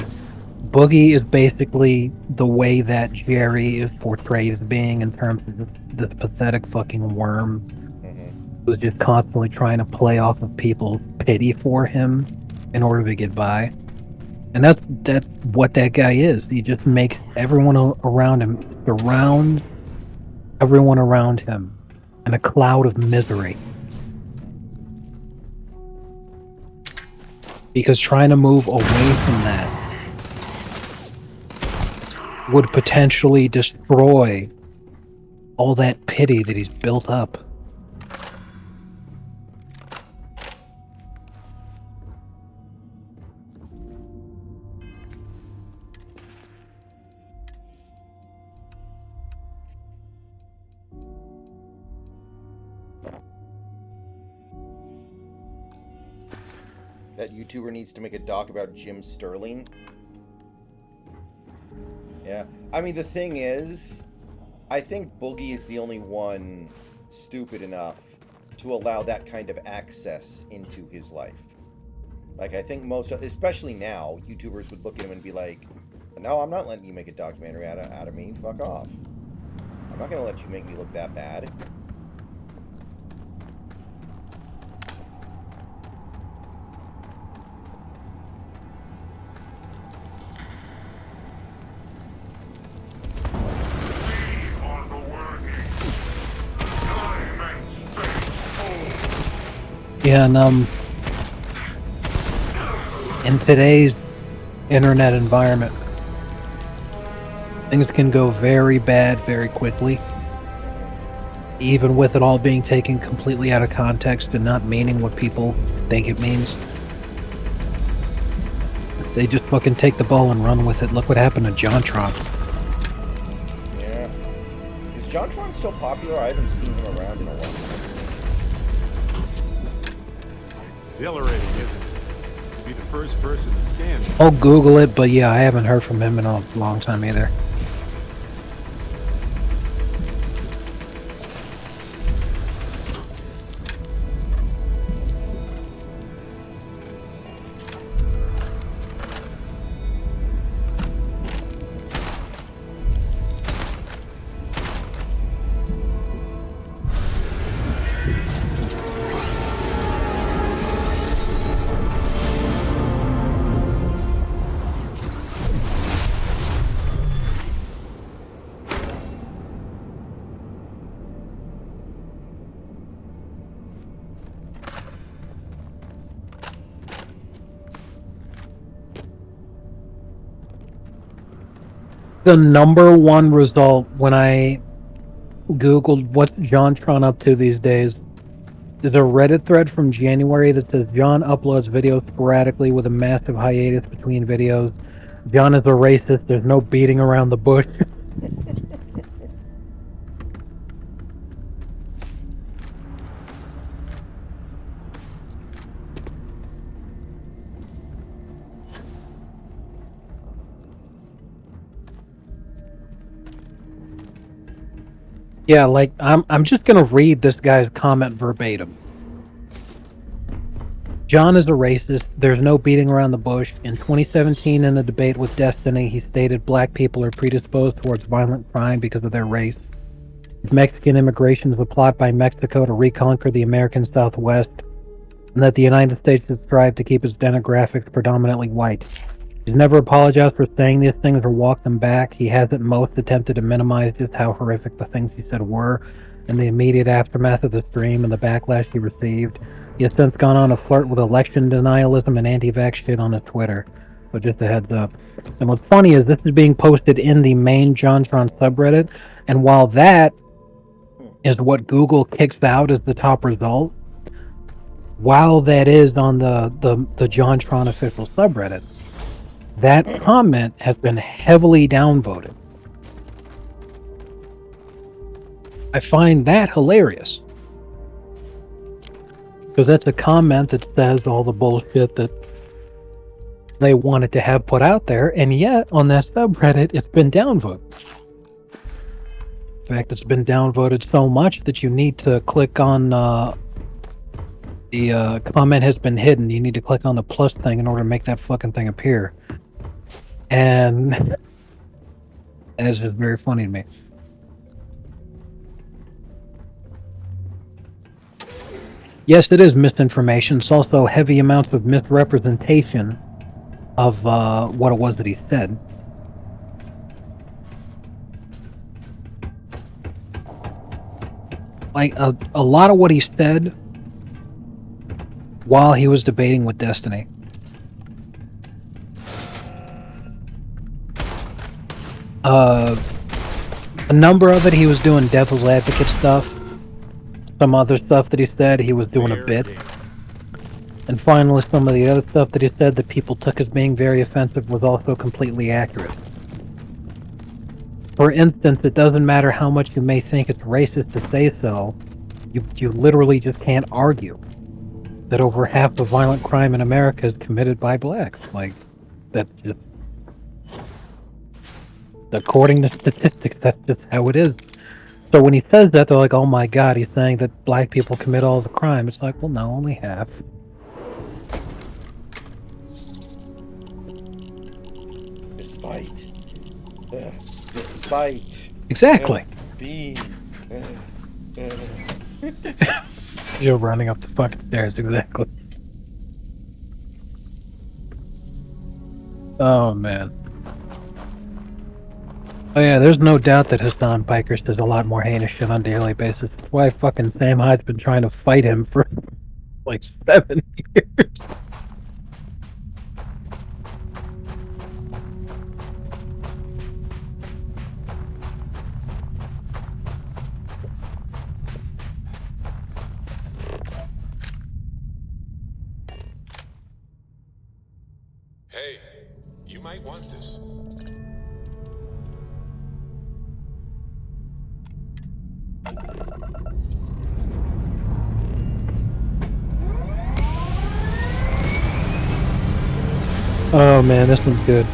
Boogie is basically the way that Jerry is portrayed as being in terms of this pathetic fucking worm who's just constantly trying to play off of people's pity for him in order to get by. And that's what that guy is. He just makes everyone around him surround everyone around him in a cloud of misery. Because trying to move away from that would potentially destroy all that pity that he's built up. That YouTuber needs to make a doc about Jim Sterling. Yeah. I mean, the thing is, I think Boogie is the only one stupid enough to allow that kind of access into his life. Like, I think most, especially now, YouTubers would look at him and be like, no, I'm not letting you make a documentary out of me. Fuck off. I'm not going to let you make me look that bad. Yeah, and in today's internet environment, things can go very bad very quickly, even with it all being taken completely out of context and not meaning what people think it means. They just fucking take the ball and run with it. Look what happened to JonTron. Yeah. Is JonTron still popular? I haven't seen him around in a while. Exhilarating, isn't it? To be the first person to scan it. I'll Google it, but yeah, I haven't heard from him in a long time either. The number one result when I Googled what's JonTron up to these days, there's a Reddit thread from January that says John uploads videos sporadically with a massive hiatus between videos. John is a racist. There's no beating around the bush. Yeah, like I'm just gonna read this guy's comment verbatim. John is a racist. There's no beating around the bush. In 2017, in a debate with Destiny, he stated black people are predisposed towards violent crime because of their race. Mexican immigration is a plot by Mexico to reconquer the American Southwest, and that the United States has strived to keep its demographics predominantly white. He's never apologized for saying these things or walked them back. He has at most attempted to minimize just how horrific the things he said were in the immediate aftermath of the stream and the backlash he received. He has since gone on to flirt with election denialism and anti-vax shit on his Twitter. So just a heads up. And what's funny is this is being posted in the main JonTron subreddit, and while that is what Google kicks out as the top result, while that is on the JonTron official subreddit, that comment has been heavily downvoted. I find that hilarious. Because that's a comment that says all the bullshit that they wanted to have put out there, and yet on that subreddit it's been downvoted. In fact, it's been downvoted so much that you need to click on the comment has been hidden. You need to click on the plus thing in order to make that fucking thing appear. And that is just very funny to me. Yes, it is misinformation. It's also heavy amounts of misrepresentation of what it was that he said. Like a lot of what he said while he was debating with Destiny. A number of it he was doing devil's advocate stuff. Some other stuff that he said he was doing a bit. And finally, some of the other stuff that he said that people took as being very offensive was also completely accurate. For instance, it doesn't matter how much you may think it's racist to say so, you literally just can't argue that over half the violent crime in America is committed by blacks. Like, that's just... according to statistics, that's just how it is. So when he says that, they're like, oh my god, he's saying that black people commit all the crime. It's like, well, no, only half. Despite. Despite. Exactly. Being. You're running up the fucking stairs, exactly. Oh, man. Oh yeah, there's no doubt that Hassan Pikers does a lot more heinous shit on a daily basis. That's why fucking Sam Hyde's been trying to fight him for like 7 years. Hey, you might want this. Oh man, this one's good.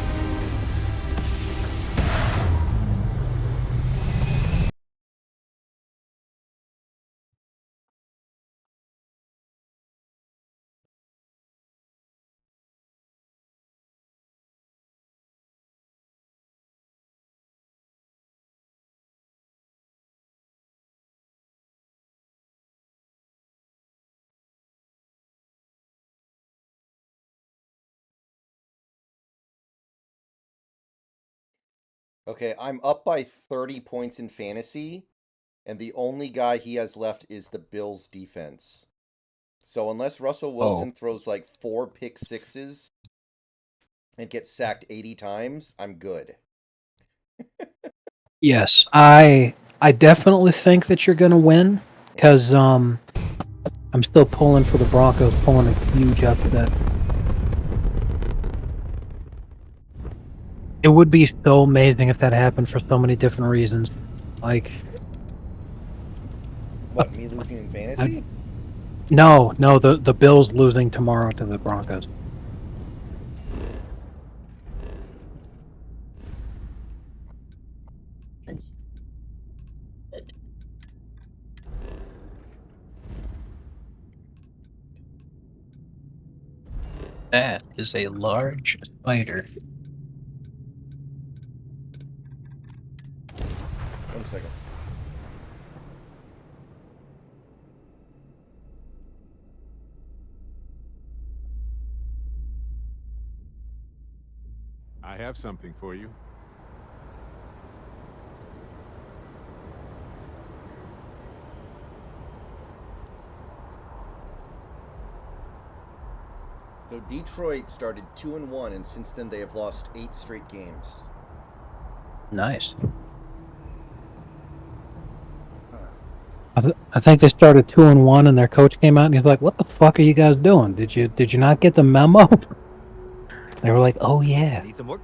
Okay, I'm up by 30 points in fantasy, and the only guy he has left is the Bills defense. So unless Russell Wilson throws like 4 pick sixes and gets sacked 80 times, I'm good. Yes, I definitely think that you're gonna win because I'm still pulling for the Broncos, pulling a huge upset. It would be so amazing if that happened for so many different reasons. Like, What, me losing in fantasy? no, the Bills losing tomorrow to the Broncos. That is a large spider. 1 second. I have something for you. So Detroit started 2-1, and since then they have lost 8 straight games. Nice. I think they started 2-1, and their coach came out and he's like, "What the fuck are you guys doing? Did you not get the memo?" They were like, "Oh yeah." Need some work?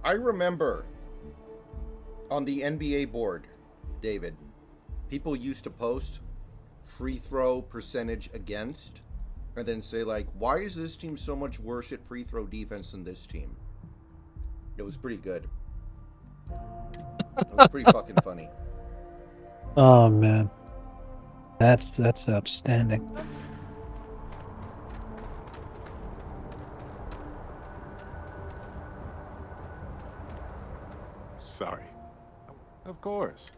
I remember on the NBA board, David, people used to post free throw percentage against and then say, like, why is this team so much worse at free throw defense than this team? It was pretty good. It was pretty fucking funny. Oh man, that's outstanding. Sorry. Of course.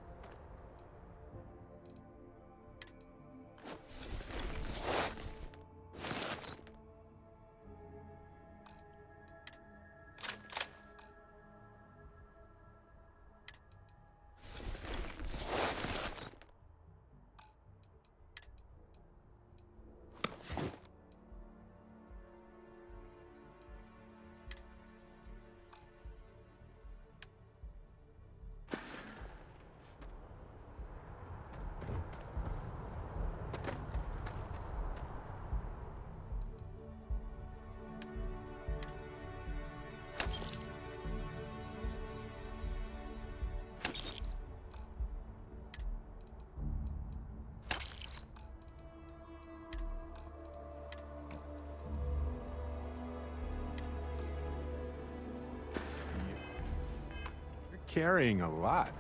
You're carrying a lot.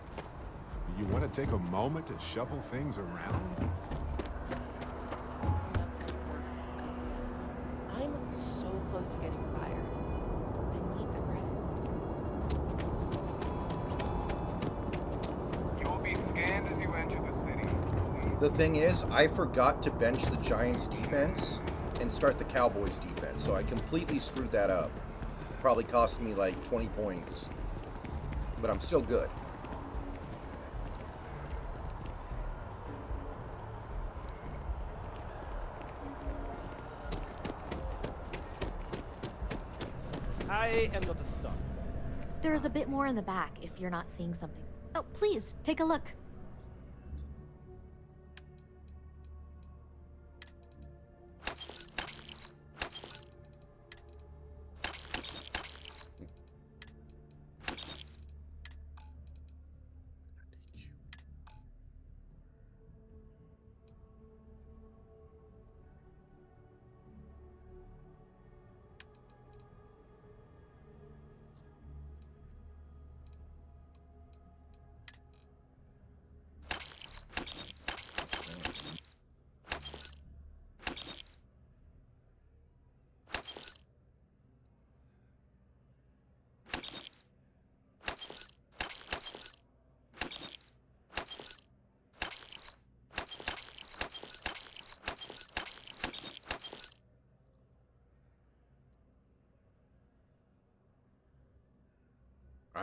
You want to take a moment to shuffle things around? I'm so close to getting fired. I need the credits. You will be scanned as you enter the city. The thing is, I forgot to bench the Giants defense and start the Cowboys defense, so I completely screwed that up. Probably cost me like 20 points. But I'm still good. I am not a star. There is a bit more in the back if you're not seeing something. Oh, please, take a look.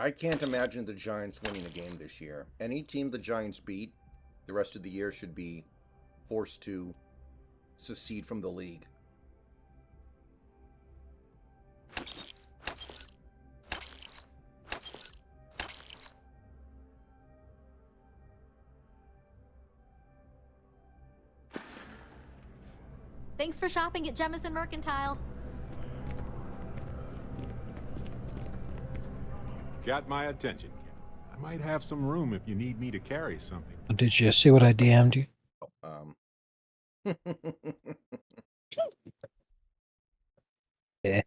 I can't imagine the Giants winning a game this year. Any team the Giants beat, the rest of the year should be forced to secede from the league. Thanks for shopping at Jemison Mercantile. Got my attention. I might have some room if you need me to carry something. Did you see what I DM'd you? Yeah.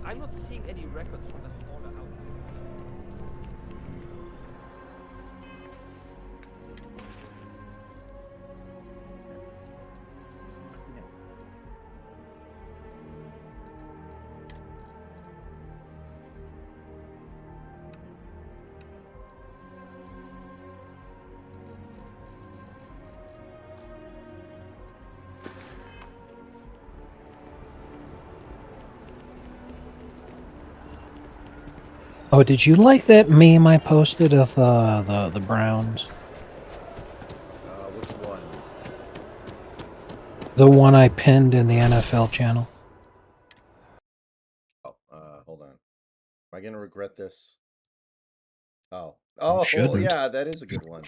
I'm not seeing any records from that smaller house. Oh, did you like that meme I posted of the Browns? Which one? The one I pinned in the NFL channel. Oh, hold on. Am I gonna regret this? Oh, Shouldn't. yeah, that is a good one.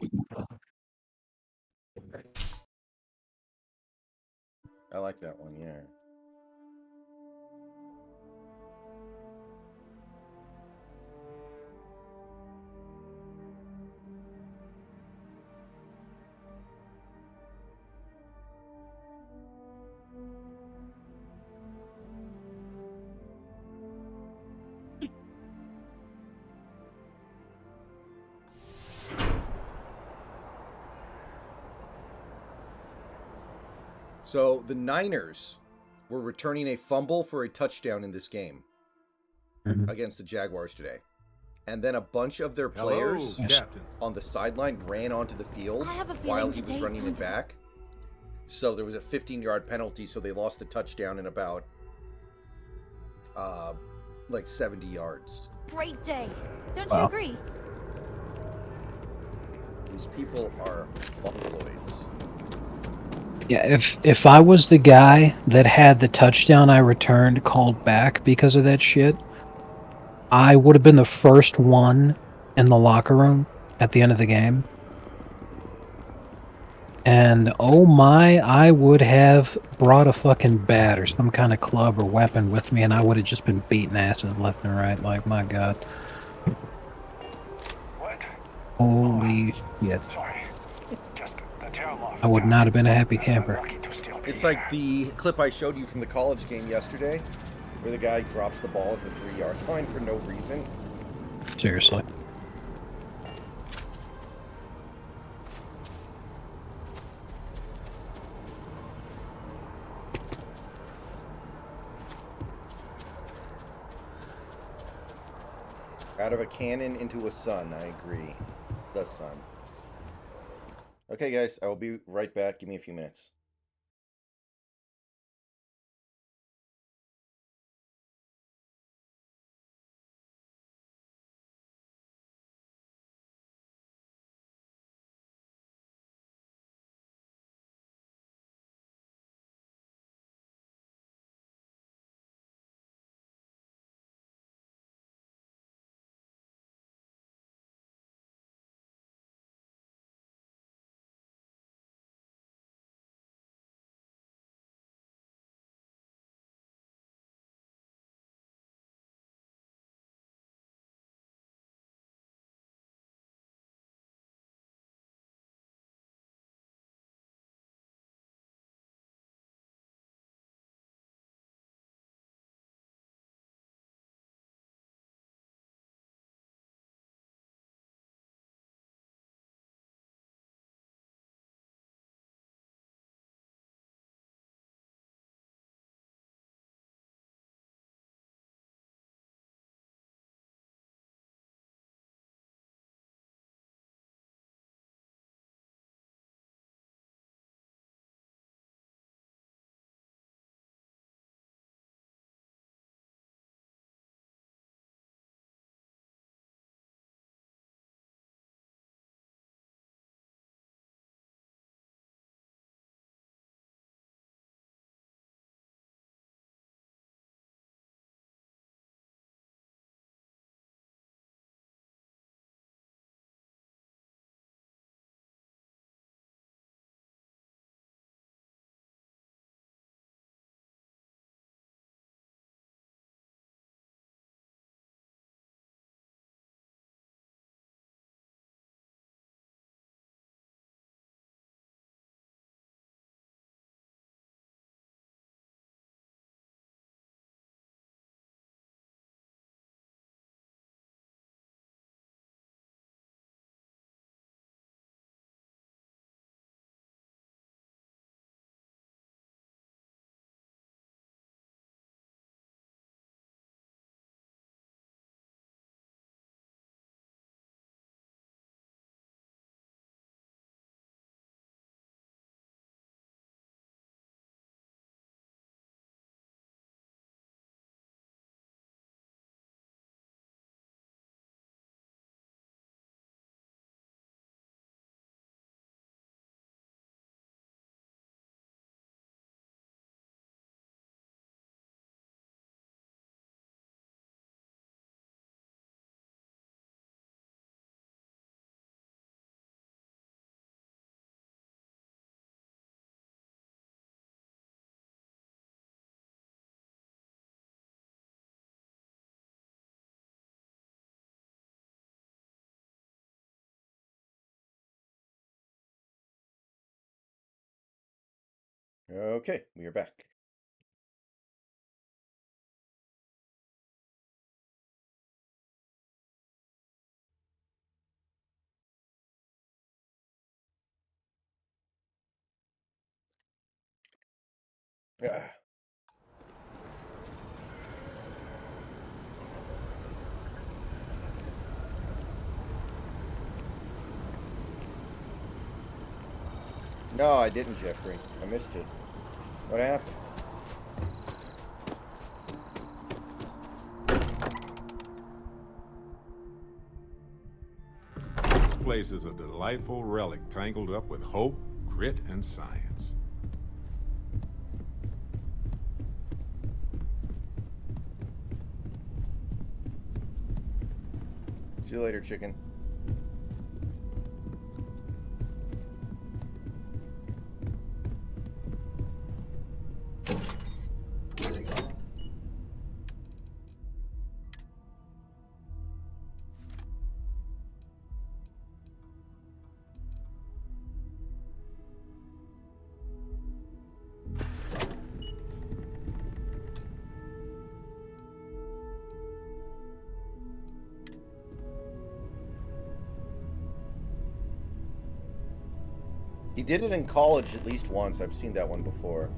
I like that one. Yeah. So the Niners were returning a fumble for a touchdown in this game against the Jaguars today. And then a bunch of their players Hello, Captain. on the sideline ran onto the field I have a while feeling he was today's running going it to- back. So there was a 15-yard penalty, so they lost the touchdown in about like 70 yards. Great day. Don't Wow. you agree? These people are mongoloids. Yeah, if I was the guy that had the touchdown I returned called back because of that shit, I would have been the first one in the locker room at the end of the game. And oh my, I would have brought a fucking bat or some kind of club or weapon with me, and I would have just been beating asses left and right. Like, my god. What? Holy shit. Sorry. Just the tail off. I would not have been a happy camper. It's like the clip I showed you from the college game yesterday, where the guy drops the ball at the 3-yard line for no reason. Seriously. Out of a cannon into a sun, I agree. The sun. Okay, guys, I will be right back. Give me a few minutes. Okay, we are back. Ah. No, I didn't, Jeffrey. I missed it. What happened? This place is a delightful relic tangled up with hope, grit, and science. See you later, chicken. He did it in college at least once. I've seen that one before.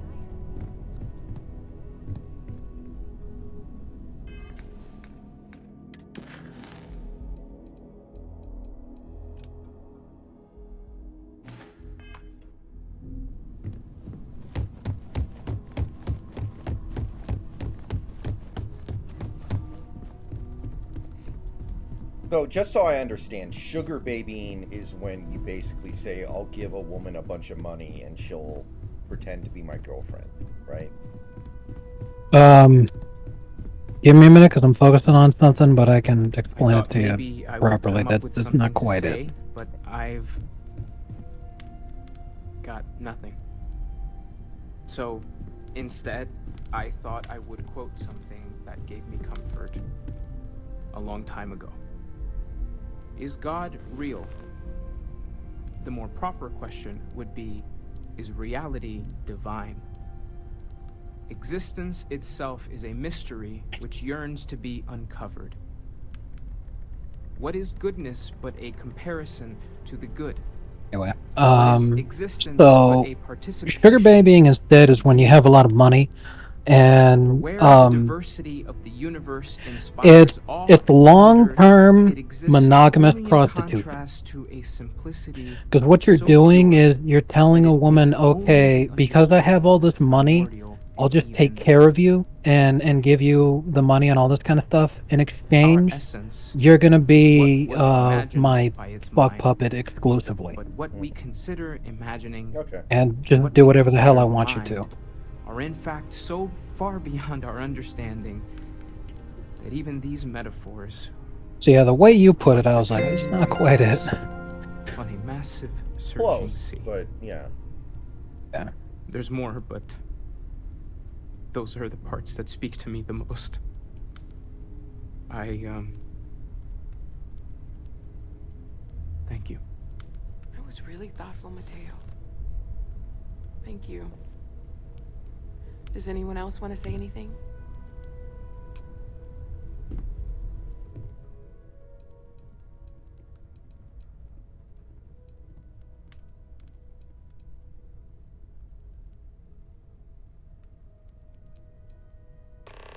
So, just so I understand, sugar babying is when you basically say, I'll give a woman a bunch of money and she'll pretend to be my girlfriend, right? Give me a minute because I'm focusing on something, but I can I explain it thought to you maybe I would properly. come up with That's something not to quite say, it. but I've got nothing. So, instead, I thought I would quote something that gave me comfort a long time ago. Is God real? The more proper question would be, is reality divine? Existence itself is a mystery which yearns to be uncovered. What is goodness but a comparison to the good? Anyway, What is existence so but a participation? sugar babying instead is when you have a lot of money, For and where the diversity of the universe inspires awe it's and wonder, long-term it exists monogamous only in prostitution. contrast to a simplicity Because what you're so doing pure is you're telling that a it woman, may only okay, be because I understood have all as this money, primordial I'll and just take even care of you and give you the money and all this kind of stuff. In our exchange, essence you're gonna is what be was imagined my by its fuck mind, puppet exclusively, but what we consider imagining Okay. and just what do we whatever the hell I consider want you mind to. are in fact so far beyond our understanding that even these metaphors So yeah, the way you put it, like I the was like, it's tiny not white quite it. dots on a massive searching Close, sea. but yeah. Yeah. There's more, but those are the parts that speak to me the most. Thank you. That was really thoughtful, Mateo. Thank you. Does anyone else want to say anything?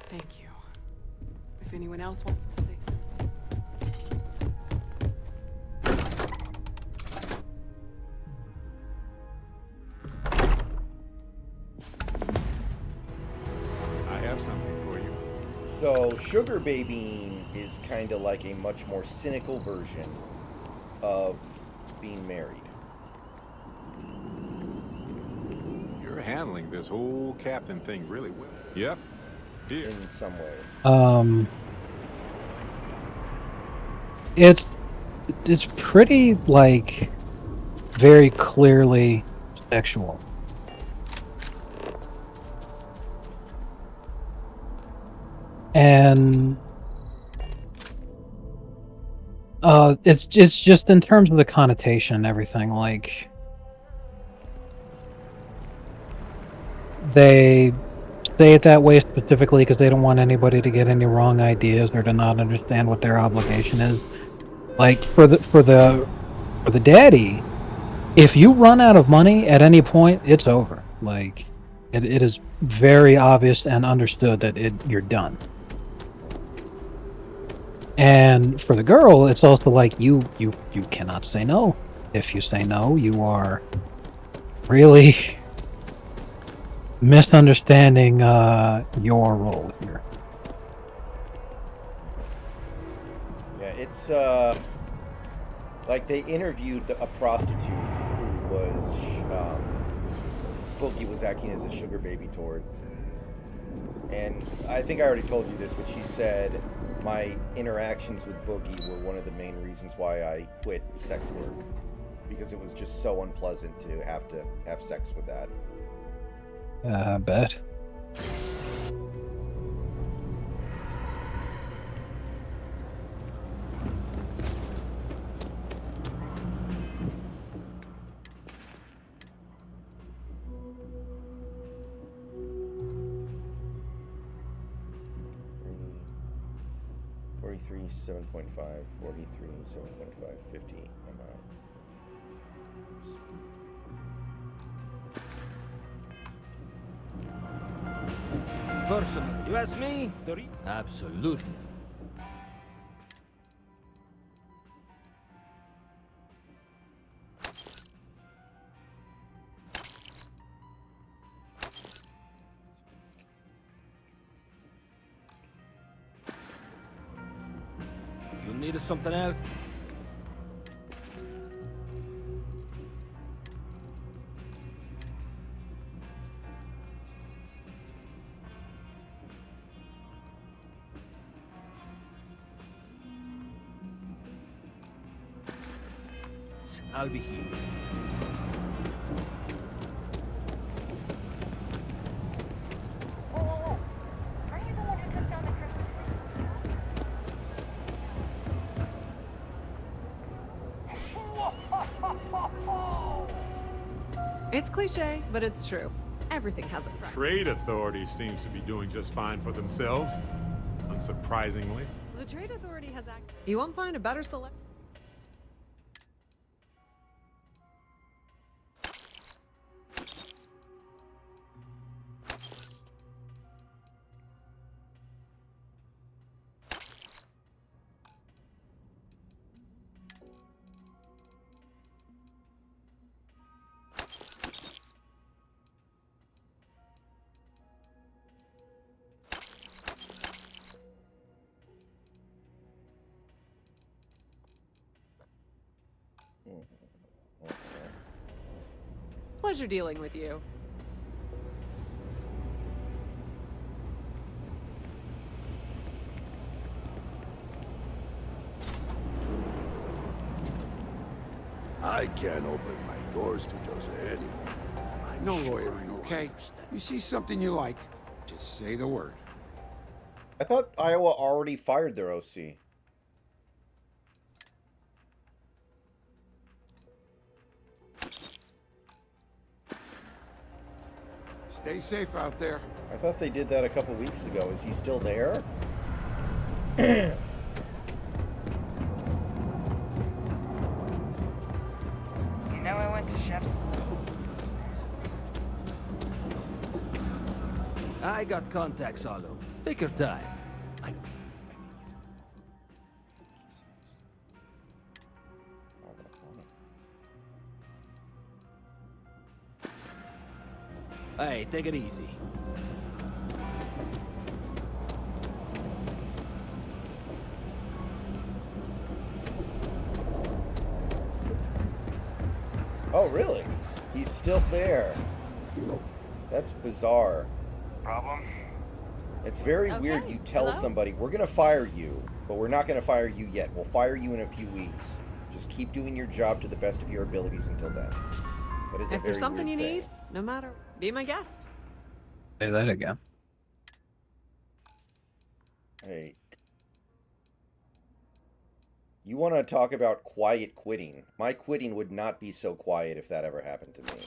Thank you. If anyone else wants to say something. I have something for you. So, sugar babying is kind of like a much more cynical version of being married. You're handling this whole captain thing really well. Yep. Here. In some ways. It's pretty like very clearly sexual. And it's just in terms of the connotation and everything, like they say it that way specifically because they don't want anybody to get any wrong ideas or to not understand what their obligation is. Like for the daddy, if you run out of money at any point, it's over. Like it is very obvious and understood that you're done. And for the girl, it's also like you cannot say no. If you say no, you are really misunderstanding your role here. Yeah, it's like they interviewed a prostitute who was Boogie was acting as a sugar baby towards. And I think I already told you this, but she said my interactions with Boogie were one of the main reasons why I quit sex work, because it was just so unpleasant to have sex with that. I bet. $43, 7.5, $43, 7.5, 50 amount. Personally, you ask me, absolutely. You need something else? I'll be here. It's cliche, but it's true. Everything has a price. Trade Authority seems to be doing just fine for themselves, unsurprisingly. The Trade Authority has You won't find a better select. Pleasure dealing with you. I can't open my doors to just anyone. No lawyering, okay? You see something you like, just say the word. I thought Iowa already fired their OC. Stay safe out there. I thought they did that a couple weeks ago. Is he still there? You know I went to chef school. I got contacts all over. Take your time. Hey, take it easy. Oh, really? He's still there. That's bizarre. Problem? It's very weird you tell somebody, we're going to fire you, but we're not going to fire you yet. We'll fire you in a few weeks. Just keep doing your job to the best of your abilities until then. That is a If very there's something weird you thing. need, no matter, be my guest. Say that again. Hey. You want to talk about quiet quitting. My quitting would not be so quiet if that ever happened to me.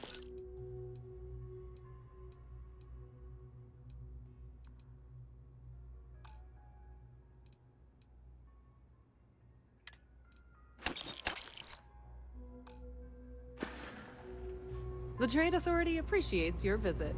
The Trade Authority appreciates your visit.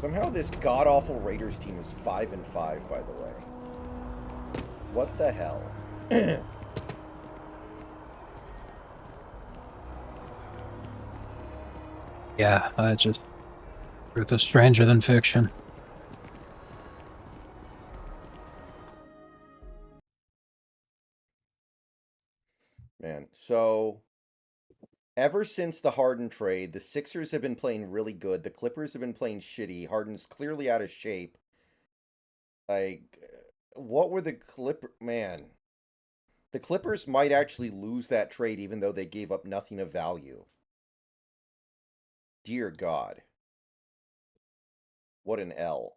Somehow this god-awful Raiders team is 5-5, by the way. What the hell? Yeah, just truth is stranger than fiction. Man, so ever since the Harden trade, the Sixers have been playing really good. The Clippers have been playing shitty. Harden's clearly out of shape. Like, what were the Man, the Clippers might actually lose that trade even though they gave up nothing of value. Dear God. What an L.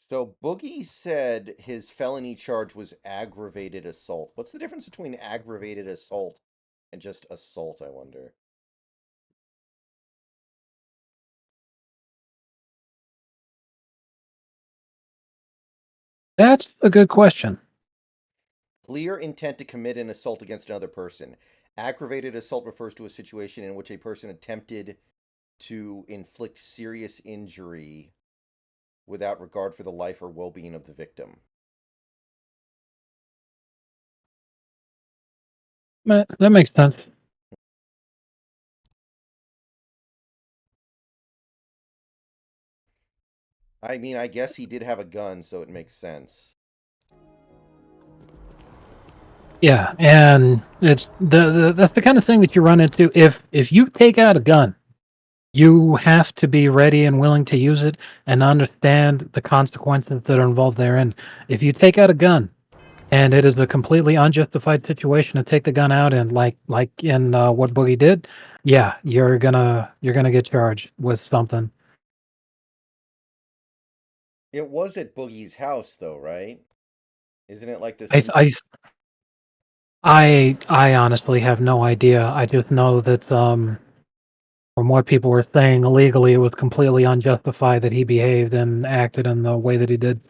So Boogie said his felony charge was aggravated assault. What's the difference between aggravated assault and just assault, I wonder? That's a good question. Clear intent to commit an assault against another person. Aggravated assault refers to a situation in which a person attempted to inflict serious injury without regard for the life or well-being of the victim. That makes sense. I mean, I guess he did have a gun, so it makes sense. Yeah, and it's that's the kind of thing that you run into if you take out a gun, you have to be ready and willing to use it and understand the consequences that are involved therein. If you take out a gun and it is a completely unjustified situation to take the gun out and like in what Boogie did, yeah, you're gonna get charged with something. It was at Boogie's house, though, right? Isn't it like the I Simpsons? I I honestly have no idea. I just know that from what people were saying illegally, it was completely unjustified that he behaved and acted in the way that he did.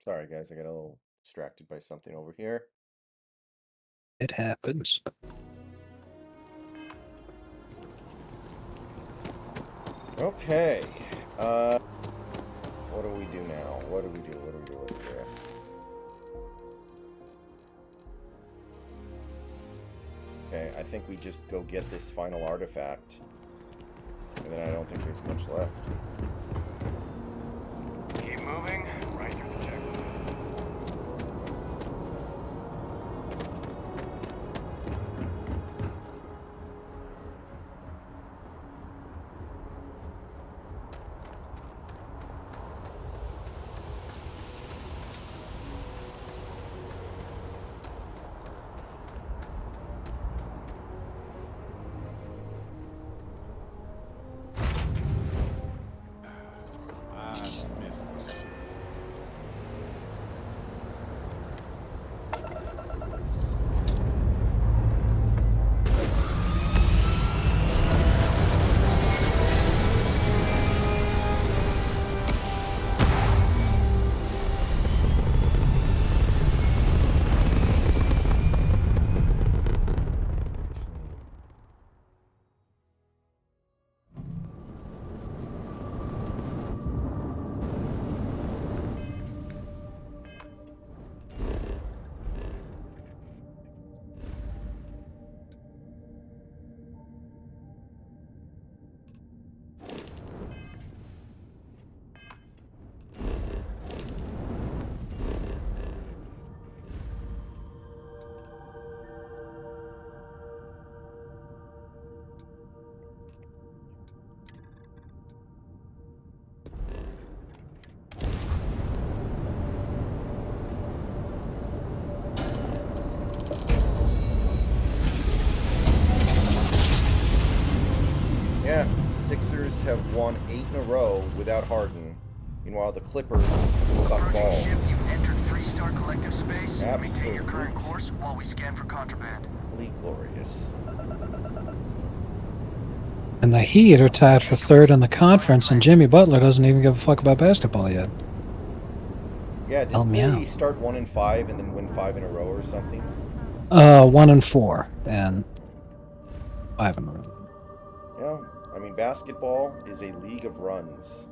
Sorry, guys. I got a little distracted by something over here. It happens. Okay. What do we do now? What do we do? What do we do? What do we do? Okay, I think we just go get this final artifact. And then I don't think there's much left. Keep moving. Right through the checkpoint. I missed this shit. Yeah, Sixers have won 8 in a row without Harden. Meanwhile, the Clippers suck balls. You've entered 3-star collective space. Absolutely. Maintain your current course while we scan for contraband. Glorious. And the Heat are tied for third in the conference, and Jimmy Butler doesn't even give a fuck about basketball yet. Yeah, Help didn't me they out. start 1-5 and then win 5 in a row or something? 1 and 4 and 5 in a row. Yeah, I mean, basketball is a league of runs.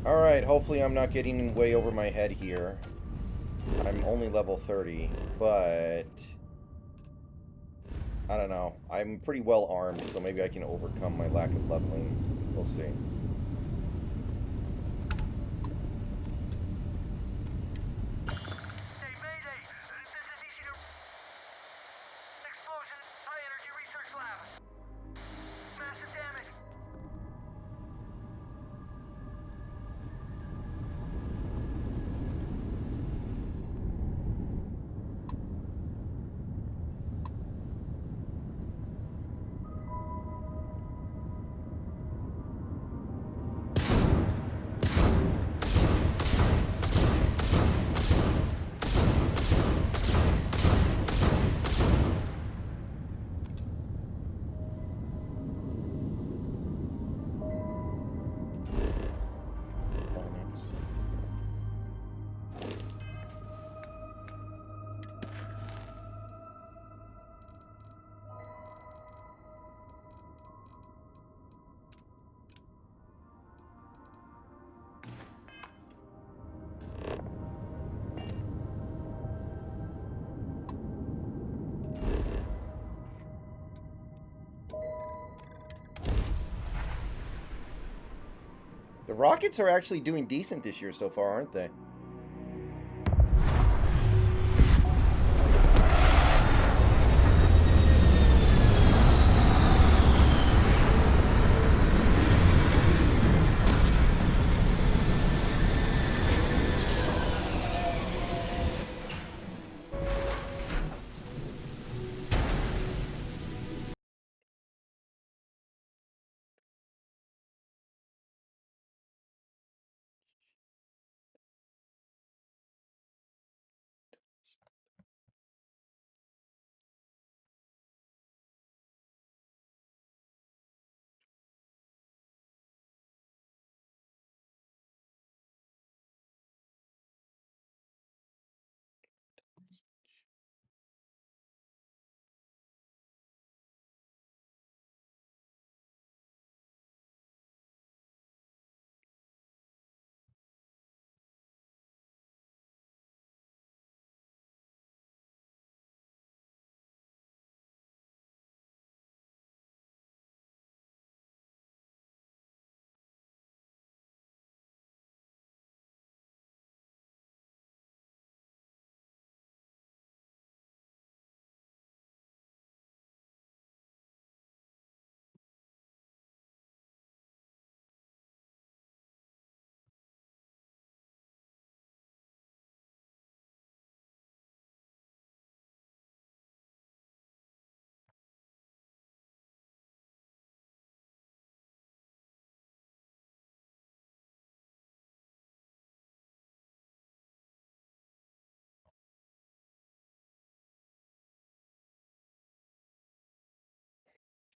Alright, hopefully I'm not getting way over my head here. I'm only level 30, but I don't know. I'm pretty well armed, so maybe I can overcome my lack of leveling. We'll see. The Rockets are actually doing decent this year so far, aren't they?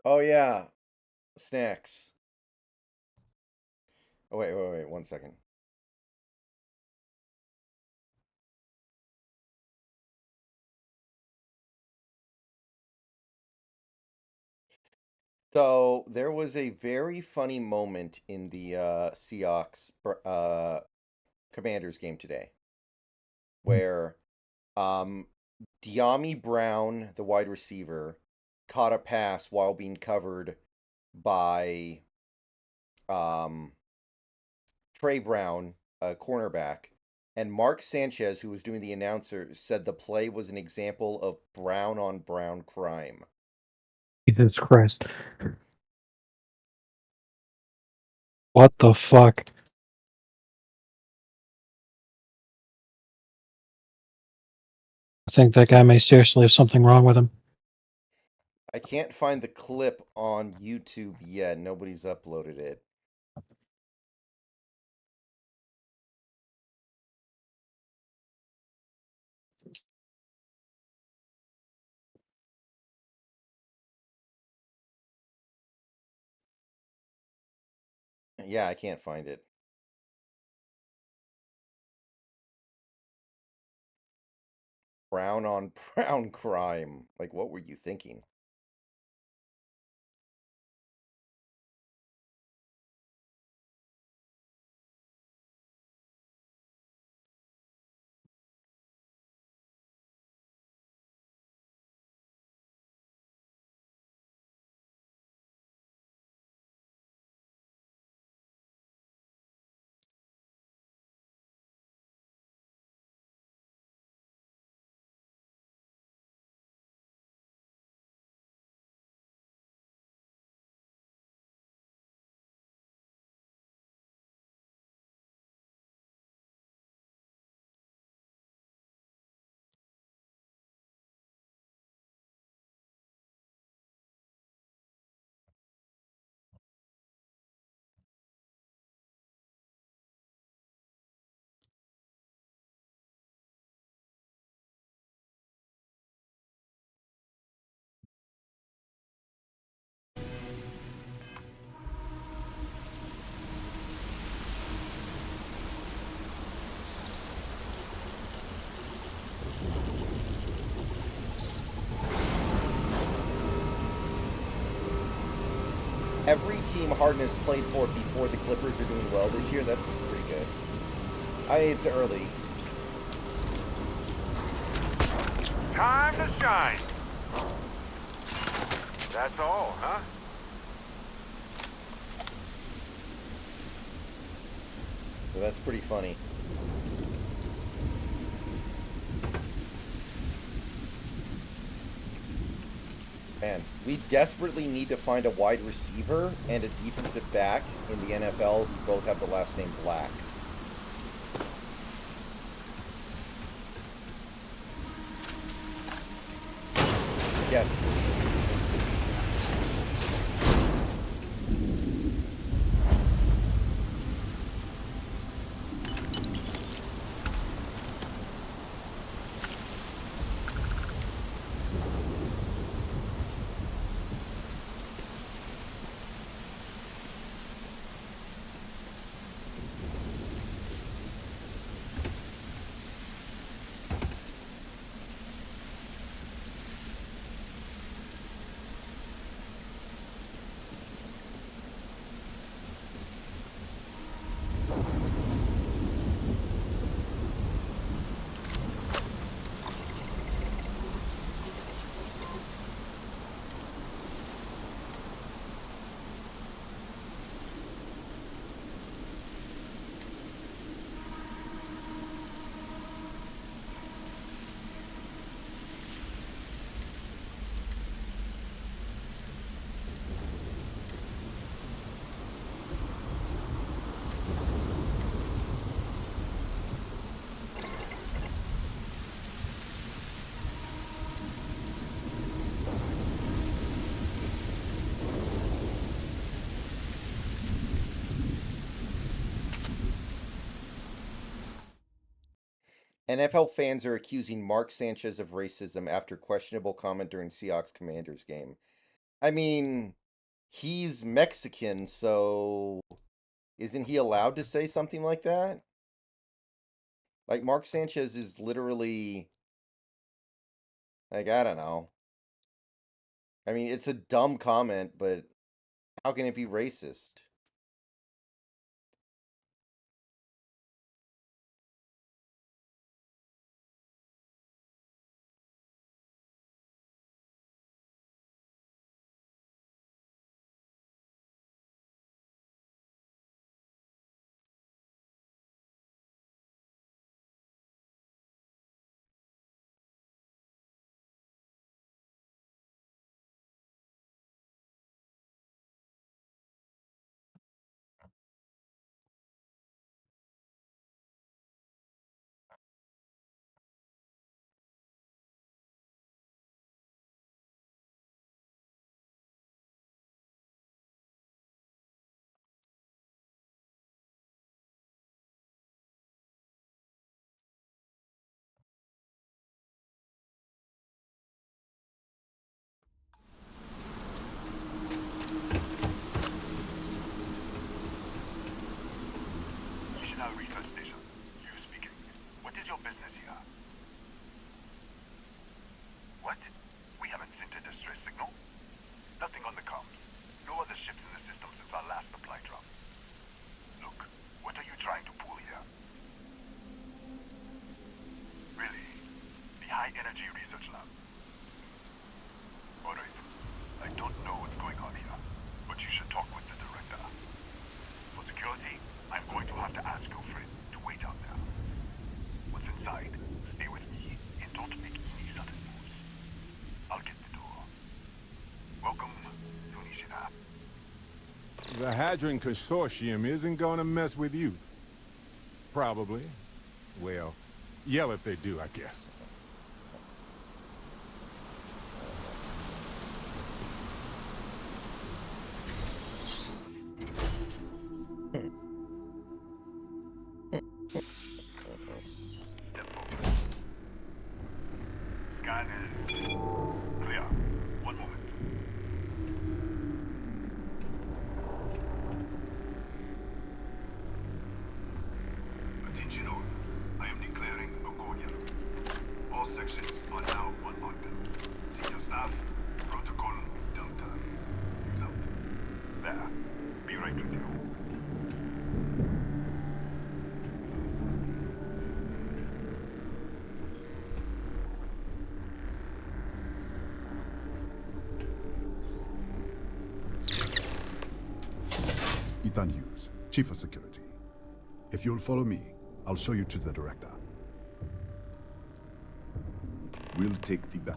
Oh yeah, snacks. Oh wait, 1 second. So there was a very funny moment in the Seahawks Commanders game today, where um, De'Ami Brown, the wide receiver, caught a pass while being covered by um, Trey Brown, a cornerback, and Mark Sanchez, who was doing the announcer, said the play was an example of brown on brown crime. Jesus Christ. What the fuck? I think that guy may seriously have something wrong with him. I can't find the clip on YouTube yet. Nobody's uploaded it. Yeah, I can't find it. Brown on brown crime. Like, what were you thinking? Every team Harden has played for before the Clippers are doing well this year. That's pretty good. I mean, it's early. Time to shine. That's all, huh? So that's pretty funny. Man, we desperately need to find a wide receiver and a defensive back in the NFL who both have the last name Black. Yes. NFL fans are accusing Mark Sanchez of racism after questionable comment during Seahawks Commanders game. I mean, he's Mexican, so isn't he allowed to say something like that? Like, Mark Sanchez is literally, like, I don't know. I mean, it's a dumb comment, but how can it be racist? National Research Station. You speaking. What is your business here? What? We haven't sent a distress signal? Nothing on the comms. No other ships in the system since our last supply drop. Look, what are you trying to pull here? Really? The High Energy Research Lab? Alright. I don't know what's going on here, but you should talk with the director. For security, I'm going to have to ask your friend to wait out there. What's inside, stay with me and don't make any sudden moves. I'll get the door. Welcome to Nishina. The Hadron Consortium isn't gonna mess with you. Probably. Well, yell if they do, I guess. Step forward. Scan is clear. One moment. Attention all. I am declaring a cordial. All sections are now on lockdown. Senior staff, protocol, downtime. Use up. There. Be right with you. Ethan Hughes, Chief of Security. If you'll follow me, I'll show you to the director. We'll take the back.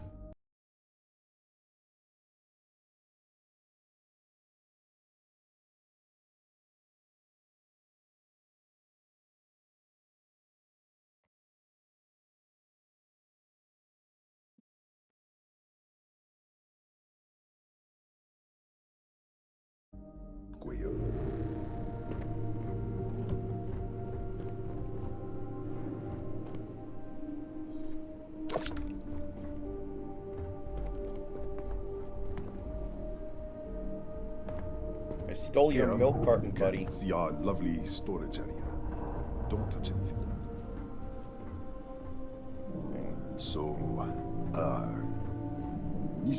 I stole your milk carton, buddy. See our lovely storage area. Don't touch anything. So,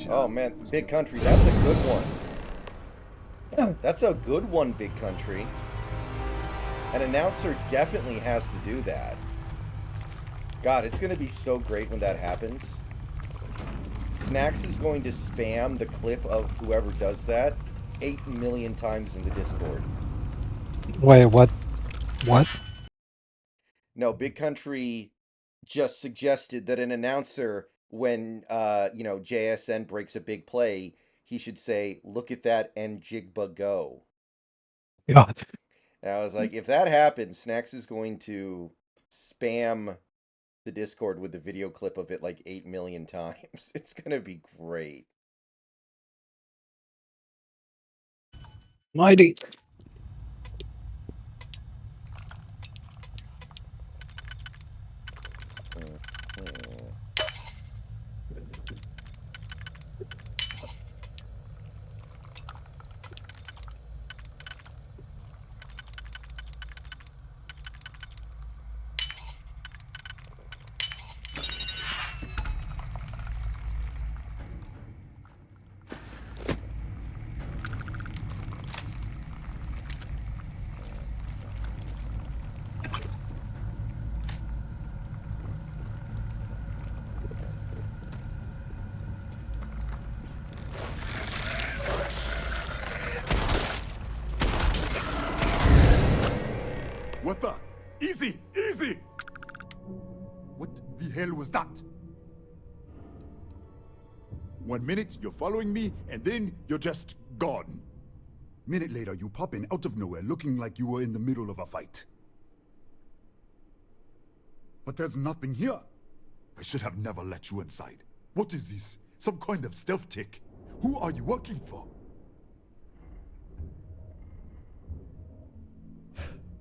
oh man, Big Country, that's a good one. That's a good one, Big Country. An announcer definitely has to do that. God, it's going to be so great when that happens. Snacks is going to spam the clip of whoever does that 8 million times in the Discord. Wait, what? What? No, Big Country just suggested that an announcer, when, you know, JSN breaks a big play, he should say, "Look at that and Jigba go." God. And I was like, if that happens, Snacks is going to spam the Discord with the video clip of it like 8 million times. It's going to be great. Mighty. what the? Easy, easy! What the hell was that? 1 minute, you're following me, and then you're just gone. Minute later, you pop in out of nowhere looking like you were in the middle of a fight. But there's nothing here. I should have never let you inside. What is this? Some kind of stealth tick? Who are you working for?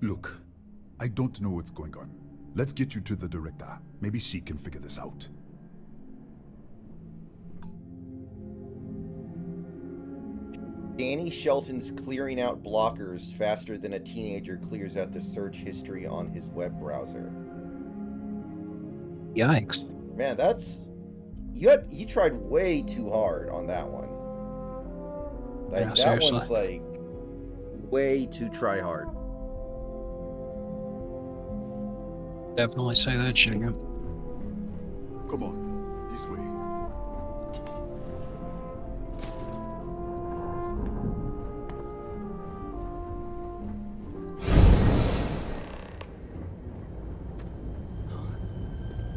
Look, I don't know what's going on. Let's get you to the director. Maybe she can figure this out. Danny Shelton's clearing out blockers faster than a teenager clears out the search history on his web browser. Yikes. Man, that's... He tried way too hard on that one. Like, Yeah, that seriously. one's, like, way too try hard. Definitely say that, Shingo. Come on, this way.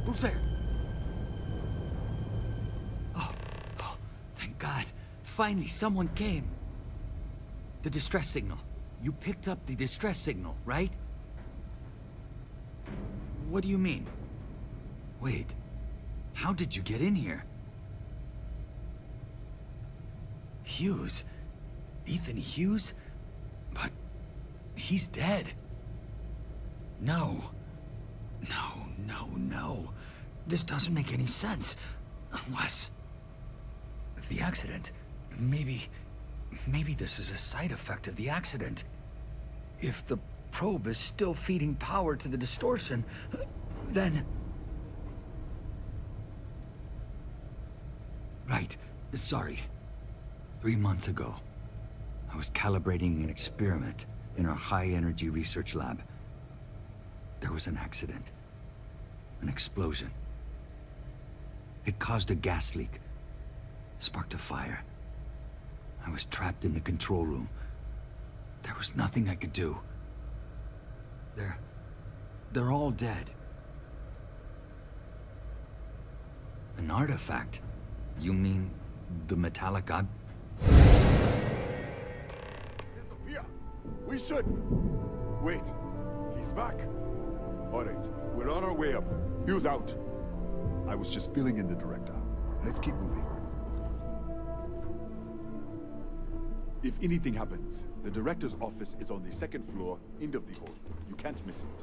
Who's there? Oh, thank God. Finally, someone came. The distress signal. You picked up the distress signal, right? What do you mean? Wait, how did you get in here? Hughes? Ethan Hughes? But he's dead. No. No. This doesn't make any sense. Unless... the accident. Maybe this is a side effect of the accident. If the probe is still feeding power to the distortion, then... Right. Sorry. 3 months ago, I was calibrating an experiment in our high-energy research lab. There was an accident. An explosion. It caused a gas leak. Sparked a fire. I was trapped in the control room. There was nothing I could do. They're all dead. An artifact? You mean the metallic eye? Disappear! We should... Wait. He's back. Alright, we're on our way up. Hugh's out. I was just filling in the director. Let's keep moving. If anything happens, the director's office is on the second floor, end of the hall. You can't miss it.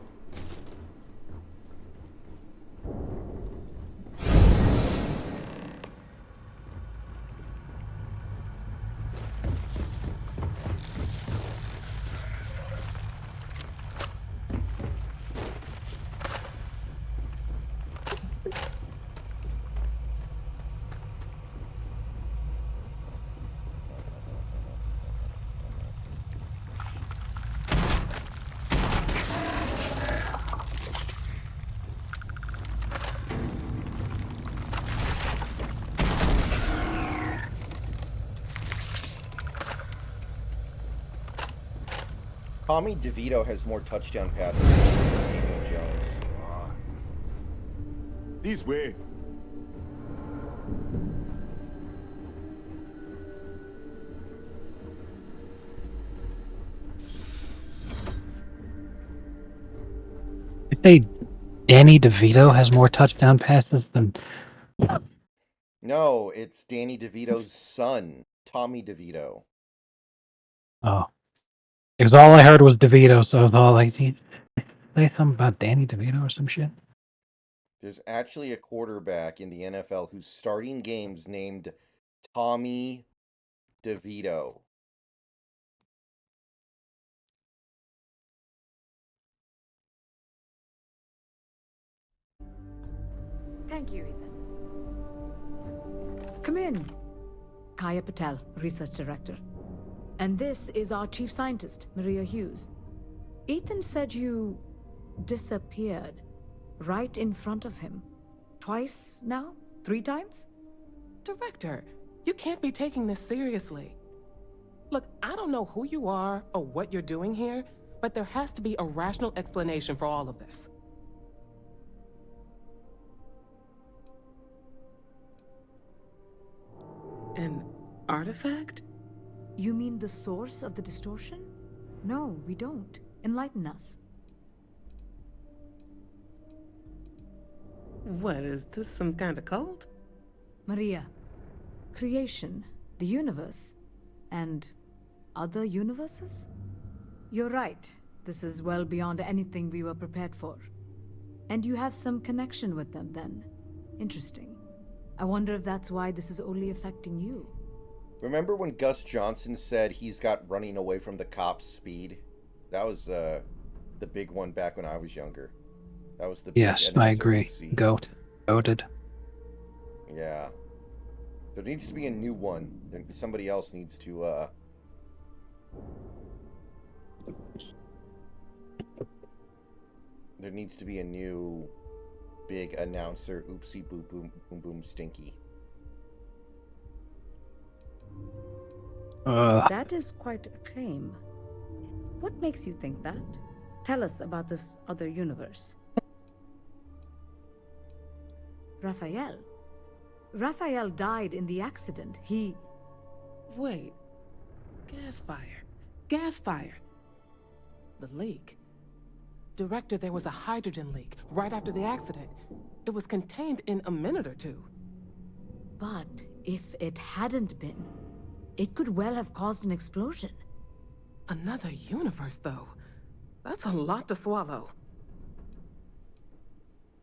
Tommy DeVito has more touchdown passes than Daniel Jones. This way. You say Danny DeVito has more touchdown passes than... No, it's Danny DeVito's son, Tommy DeVito. Oh. Because all I heard was DeVito, so I was all like, say something about Danny DeVito or some shit? There's actually a quarterback in the NFL who's starting games named Tommy DeVito. Thank you, Ethan. Come in. Kaya Patel, Research Director. And this is our Chief Scientist, Maria Hughes. Ethan said you disappeared right in front of him. Twice now? 3 times? Director, you can't be taking this seriously. Look, I don't know who you are or what you're doing here, but there has to be a rational explanation for all of this. An artifact? You mean the source of the distortion? No, we don't. Enlighten us. What, is this some kind of cult? Maria, creation, the universe, and other universes? You're right. This is well beyond anything we were prepared for. And you have some connection with them then. Interesting. I wonder if that's why this is only affecting you. Remember when Gus Johnson said he's got running away from the cops speed? That was the big one back when I was younger. That was the big Yes, I agree. oopsie. Goated. Yeah. There needs to be a new one. Somebody else needs to, There needs to be a new big announcer, oopsie boom boom boom boom stinky. That is quite a claim. What makes you think that? Tell us about this other universe. Raphael. Raphael died in the accident. He... Wait. Gas fire. Gas fire. The leak. Director, there was a hydrogen leak right after the accident. It was contained in a minute or two. But if it hadn't been, it could well have caused an explosion. Another universe, though. That's a lot to swallow.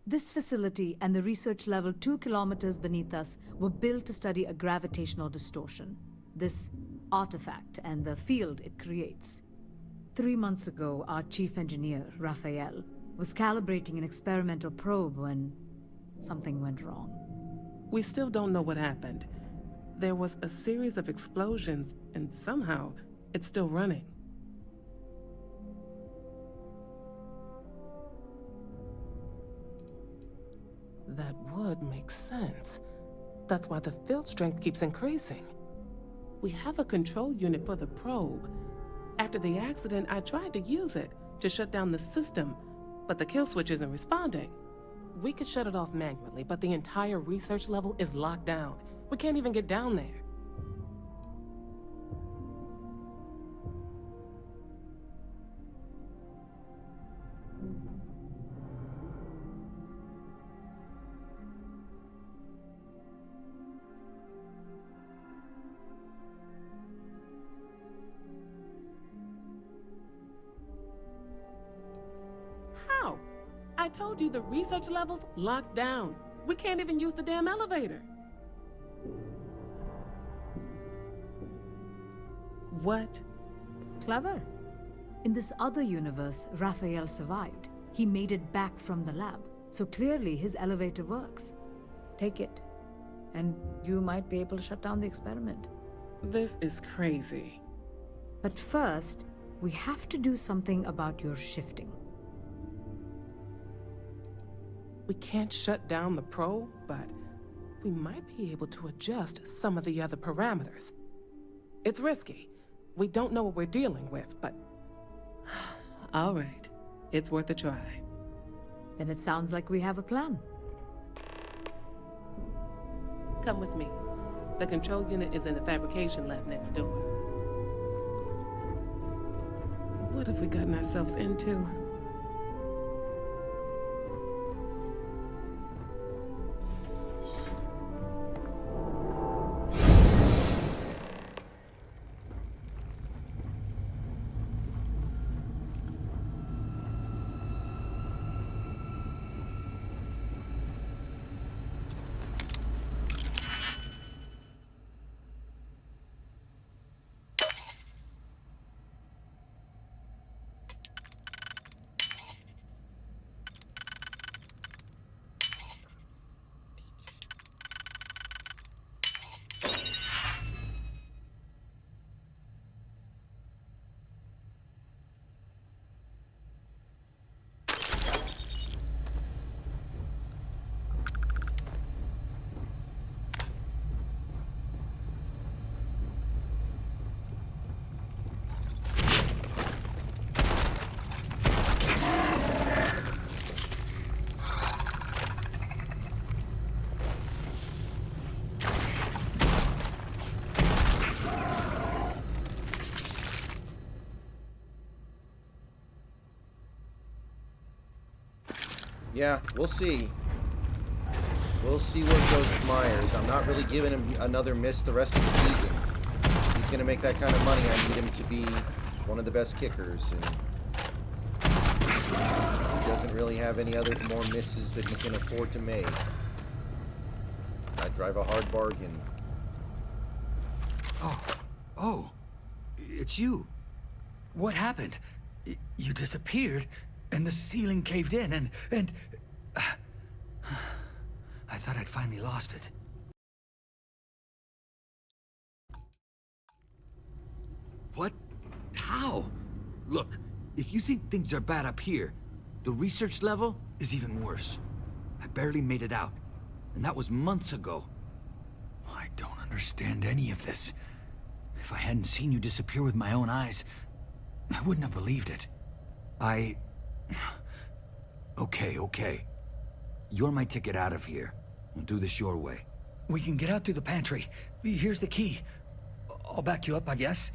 This facility and the research level 2 kilometers beneath us were built to study a gravitational distortion. This artifact and the field it creates. 3 months ago, our chief engineer, Raphael, was calibrating an experimental probe when something went wrong. We still don't know what happened. There was a series of explosions, and somehow it's still running. That would make sense. That's why the field strength keeps increasing. We have a control unit for the probe. After the accident, I tried to use it to shut down the system, but the kill switch isn't responding. We could shut it off manually, but the entire research level is locked down. We can't even get down there. How? I told you the research level's locked down. We can't even use the damn elevator. What? Clever. In this other universe, Raphael survived. He made it back from the lab, so clearly his elevator works. Take it, and you might be able to shut down the experiment. This is crazy. But first, we have to do something about your shifting. We can't shut down the probe, but we might be able to adjust some of the other parameters. It's risky. We don't know what we're dealing with, but... All right. It's worth a try. Then it sounds like we have a plan. Come with me. The control unit is in the fabrication lab next door. What have we gotten ourselves into? Yeah, we'll see. We'll see where it goes with Myers. I'm not really giving him another miss the rest of the season. He's going to make that kind of money. I need him to be one of the best kickers. And he doesn't really have any other more misses that he can afford to make. I drive a hard bargain. Oh, it's you. What happened? You disappeared, and the ceiling caved in, and I thought I'd finally lost it. What? How? Look, if you think things are bad up here, the research level is even worse. I barely made it out, and that was months ago. I don't understand any of this. If I hadn't seen you disappear with my own eyes, I wouldn't have believed it. Okay. You're my ticket out of here. We'll do this your way. We can get out through the pantry. Here's the key. I'll back you up, I guess.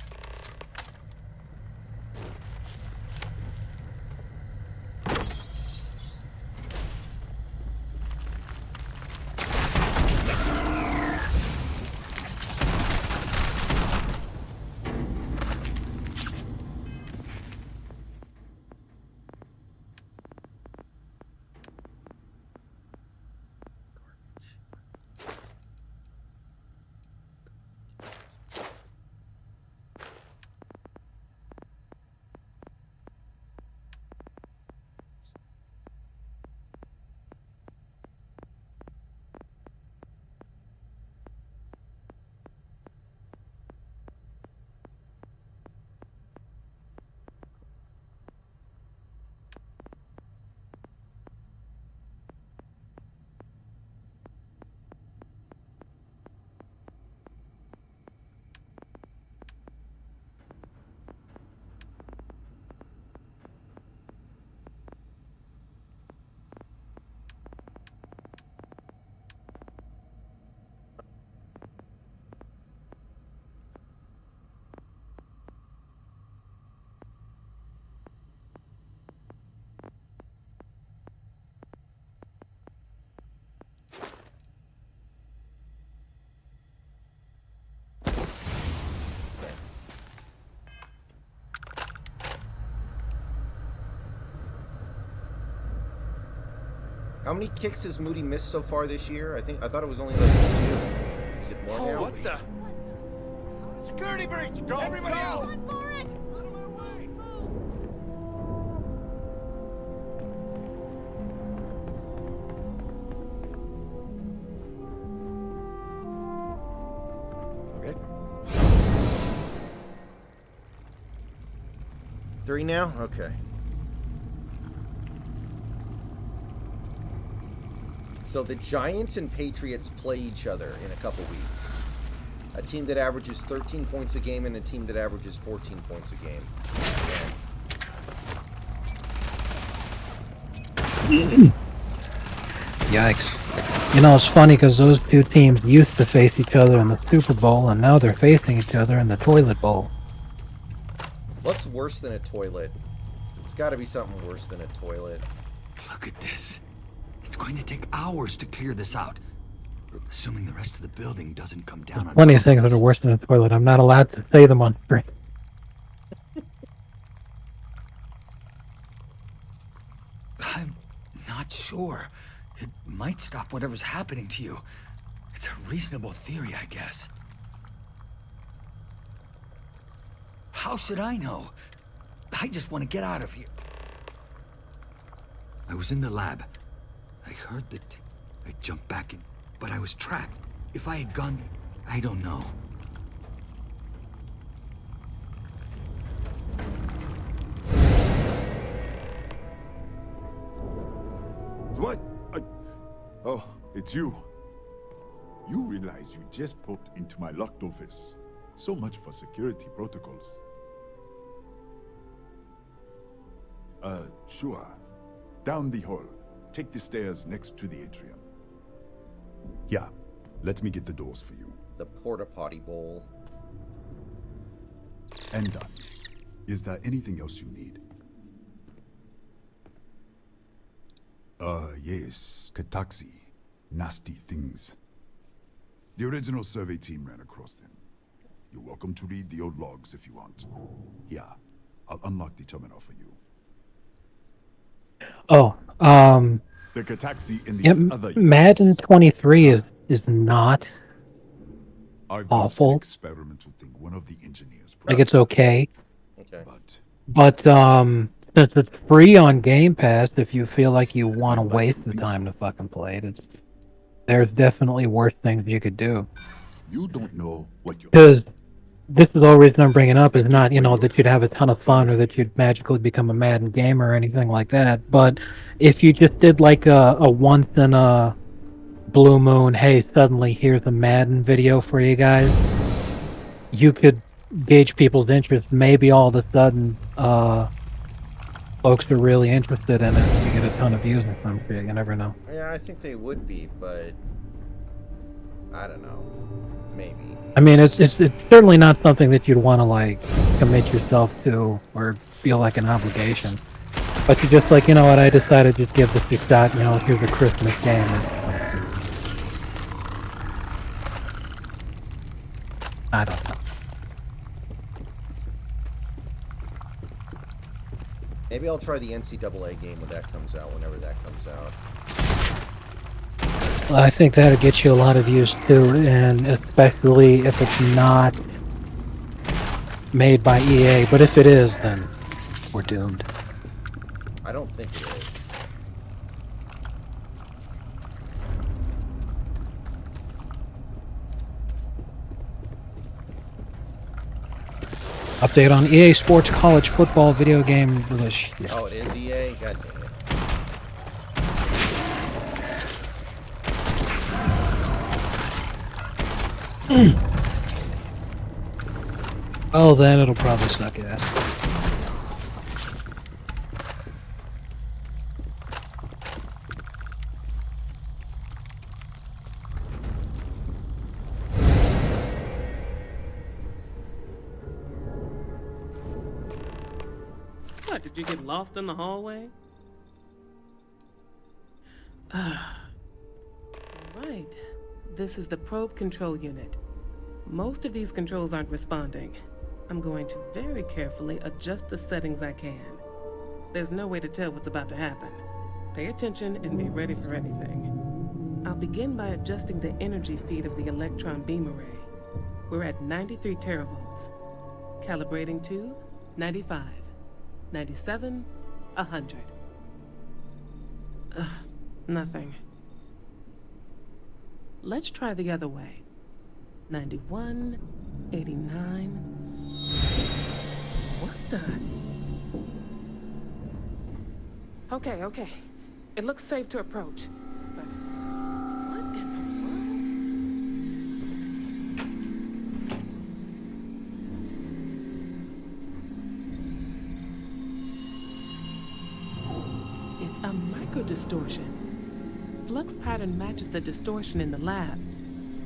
How many kicks has Moody missed so far this year? I thought it was only like 2. Is it more now? What the? Security breach! Go! Everybody out! Run for it! Okay. 3 now? Okay. So the Giants and Patriots play each other in a couple weeks. A team that averages 13 points a game and a team that averages 14 points a game. Yikes. You know, it's funny because those two teams used to face each other in the Super Bowl, and now they're facing each other in the Toilet Bowl. What's worse than a toilet? It's got to be something worse than a toilet. Look at this. It's going to take hours to clear this out. Assuming the rest of the building doesn't come down on Plenty of top of things that us. are worse than a toilet. I'm not allowed to say them on screen. I'm not sure. It might stop whatever's happening to you. It's a reasonable theory, I guess. How should I know? I just want to get out of here. I was in the lab. I heard the I jumped back in, but I was trapped. If I had gone, I don't know. What? Oh, it's you. You realize you just poked into my locked office. So much for security protocols. Sure. Down the hall. Take the stairs next to the atrium. Yeah, let me get the doors for you. The porta potty bowl. And done. Is there anything else you need? Yes, Kataxi. Nasty things. The original survey team ran across them. You're welcome to read the old logs if you want. Here, I'll unlock the terminal for you. Oh, The Kataxi in the yeah, other Madden units. 23 is not I've got an awful. experimental thing one of the engineers Like, it's okay. Okay. But, since it's free on Game Pass, if you feel like you want to waste the time to fucking play it, there's definitely worse things you could do. You don't know what you're... Because this is the whole reason I'm bringing up is not, you know, that you'd have a ton of fun or that you'd magically become a Madden gamer or anything like that. But if you just did like a once in a blue moon, hey, suddenly here's a Madden video for you guys, you could gauge people's interest. Maybe all of a sudden, folks are really interested in it and you get a ton of views or something. You never know. Yeah, I think they would be, but I don't know. Maybe. I mean, it's certainly not something that you'd want to like commit yourself to or feel like an obligation. But you're just like, you know what? I decided to just give this a shot. You know, here's a Christmas game. I don't know. Maybe I'll try the NCAA game when that comes out, whenever that comes out. Well, I think that'll get you a lot of views too, and especially if it's not made by EA. But if it is, then we're doomed. I don't think it is. Update on EA Sports College Football video game release. Yeah. Oh, it is EA? God damn it. Well, then it'll probably suck ass. What, did you get lost in the hallway? Right. This is the probe control unit. Most of these controls aren't responding. I'm going to very carefully adjust the settings I can. There's no way to tell what's about to happen. Pay attention and be ready for anything. I'll begin by adjusting the energy feed of the electron beam array. We're at 93 teravolts. Calibrating to 95, 97, 100. Ugh, nothing. Let's try the other way. 91, 89. What the? Okay. It looks safe to approach. But what in the world? It's a microdistortion. Flux pattern matches the distortion in the lab.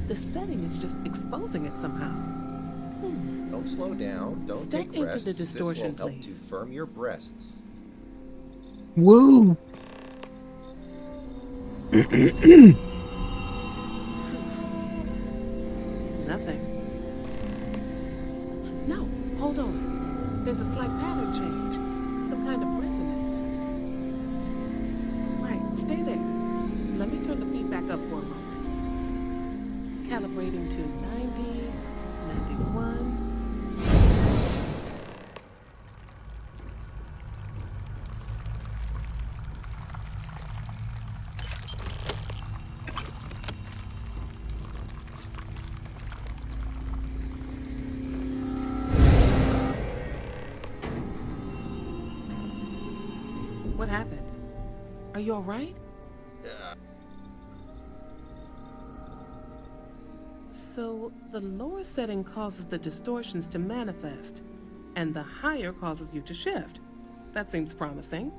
The setting is just exposing it somehow. Don't slow down. Don't Step take into rests. the distortion, This will help to please. firm your breasts. Woo! Nothing. No, hold on. There's a slight pattern change. Some kind of resonance. Right, stay there. Let me turn the feedback up for a moment. Calibrating to 90, 91. What happened? Are you all right? So, the lower setting causes the distortions to manifest, and the higher causes you to shift. That seems promising.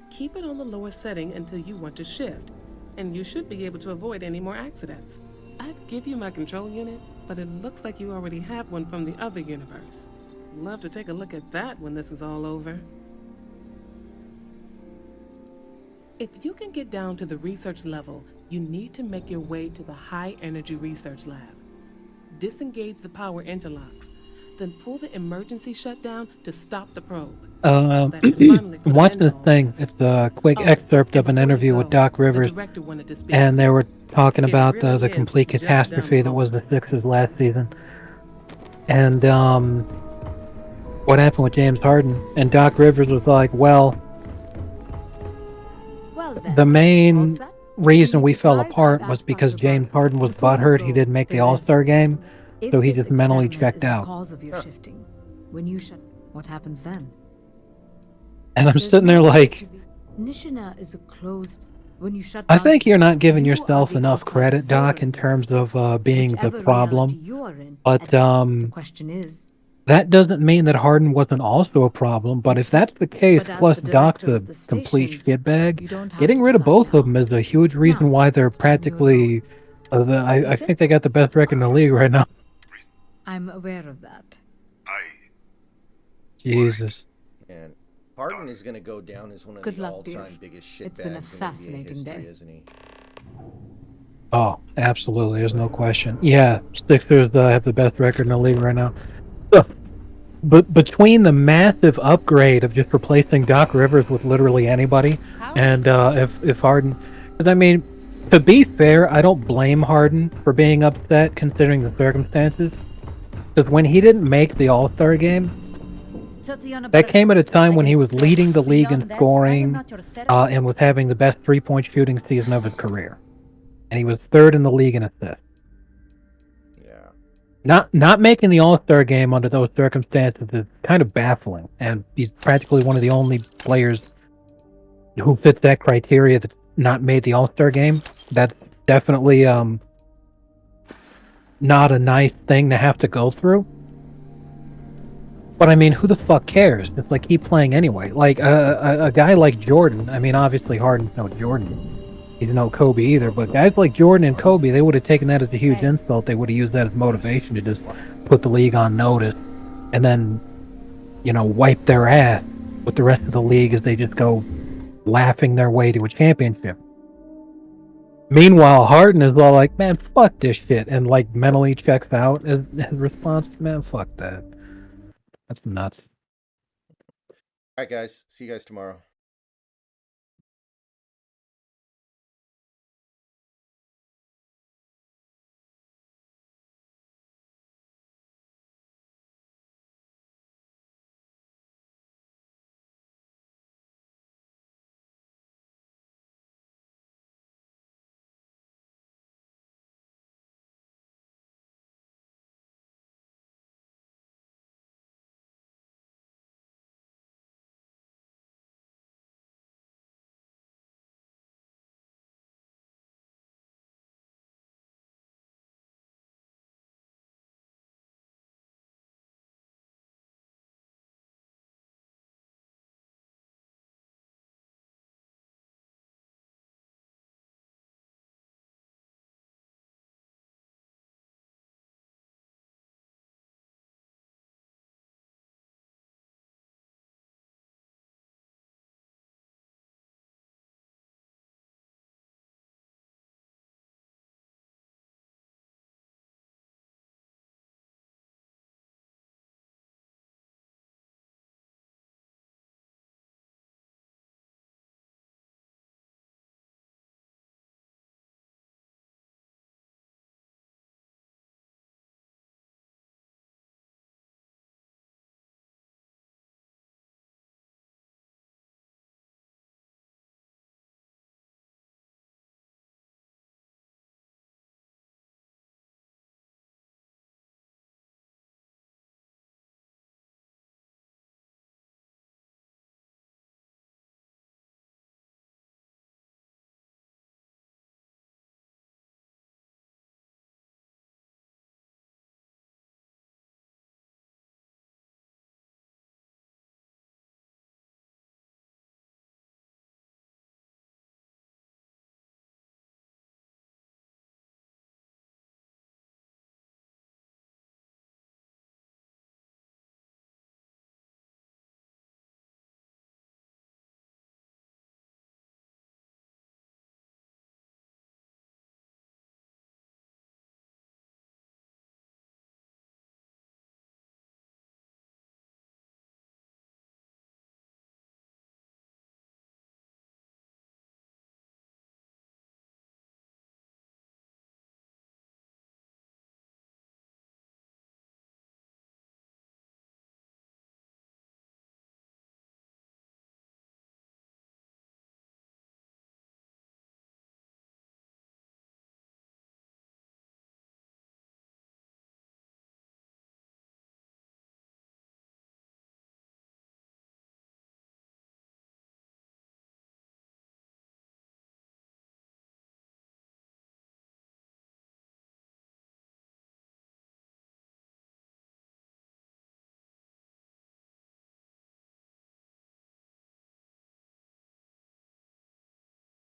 Keep it on the lower setting until you want to shift, and you should be able to avoid any more accidents. I'd give you my control unit, but it looks like you already have one from the other universe. Love to take a look at that when this is all over. If you can get down to the research level, you need to make your way to the high energy research lab. Disengage the power interlocks, then pull the emergency shutdown to stop the probe. Watch this thing. It's a quick excerpt of an interview with Doc Rivers, and they were talking about the complete catastrophe that was the Sixers last season, and what happened with James Harden. And Doc Rivers was like, well, the main reason we fell apart was because James Harden was butthurt he didn't make the All-Star game, so he just mentally checked out. Cause of your shifting. When you shut, what happens then? And I'm sitting there like, Nishina is a closed. When you shut I down, think you're not giving you are yourself the enough outside credit, Doc, in observers. terms of being the Whichever problem. reality you are in, But the question is, that doesn't mean that Harden wasn't also a problem. But if that's the case, but as plus the Doc's director a of the complete station, shitbag, you don't have getting to rid of decide both now. of them is a huge reason Now, why they're it's time you know. practically. I think they got the best record in the league right now. I'm aware of that. Jesus. And Harden is going to go down as one of Good the luck, dear. all-time biggest It's been a shitbags in NBA fascinating history, day. isn't he? Oh, absolutely. There's no question. Yeah, Sixers have the best record in the league right now. But between the massive upgrade of just replacing Doc Rivers with literally anybody, and if Harden, because I mean, to be fair, I don't blame Harden for being upset considering the circumstances. Because when he didn't make the All-Star game, that came at a time when he was leading the league in scoring and was having the best three-point shooting season of his career. And he was third in the league in assists. Yeah. Not making the All-Star game under those circumstances is kind of baffling, and he's practically one of the only players who fits that criteria that's not made the All-Star game. That's definitely not a nice thing to have to go through. But I mean, who the fuck cares? It's like keep playing anyway. Like a guy like Jordan. I mean, obviously Harden's no Jordan. He's no Kobe either. But guys like Jordan and Kobe, they would have taken that as a huge insult. They would have used that as motivation to just put the league on notice, and then, wipe their ass with the rest of the league as they just go laughing their way to a championship. Meanwhile, Harden is all like, "Man, fuck this shit," and like mentally checks out as response. Man, fuck that. That's nuts. All right, guys. See you guys tomorrow.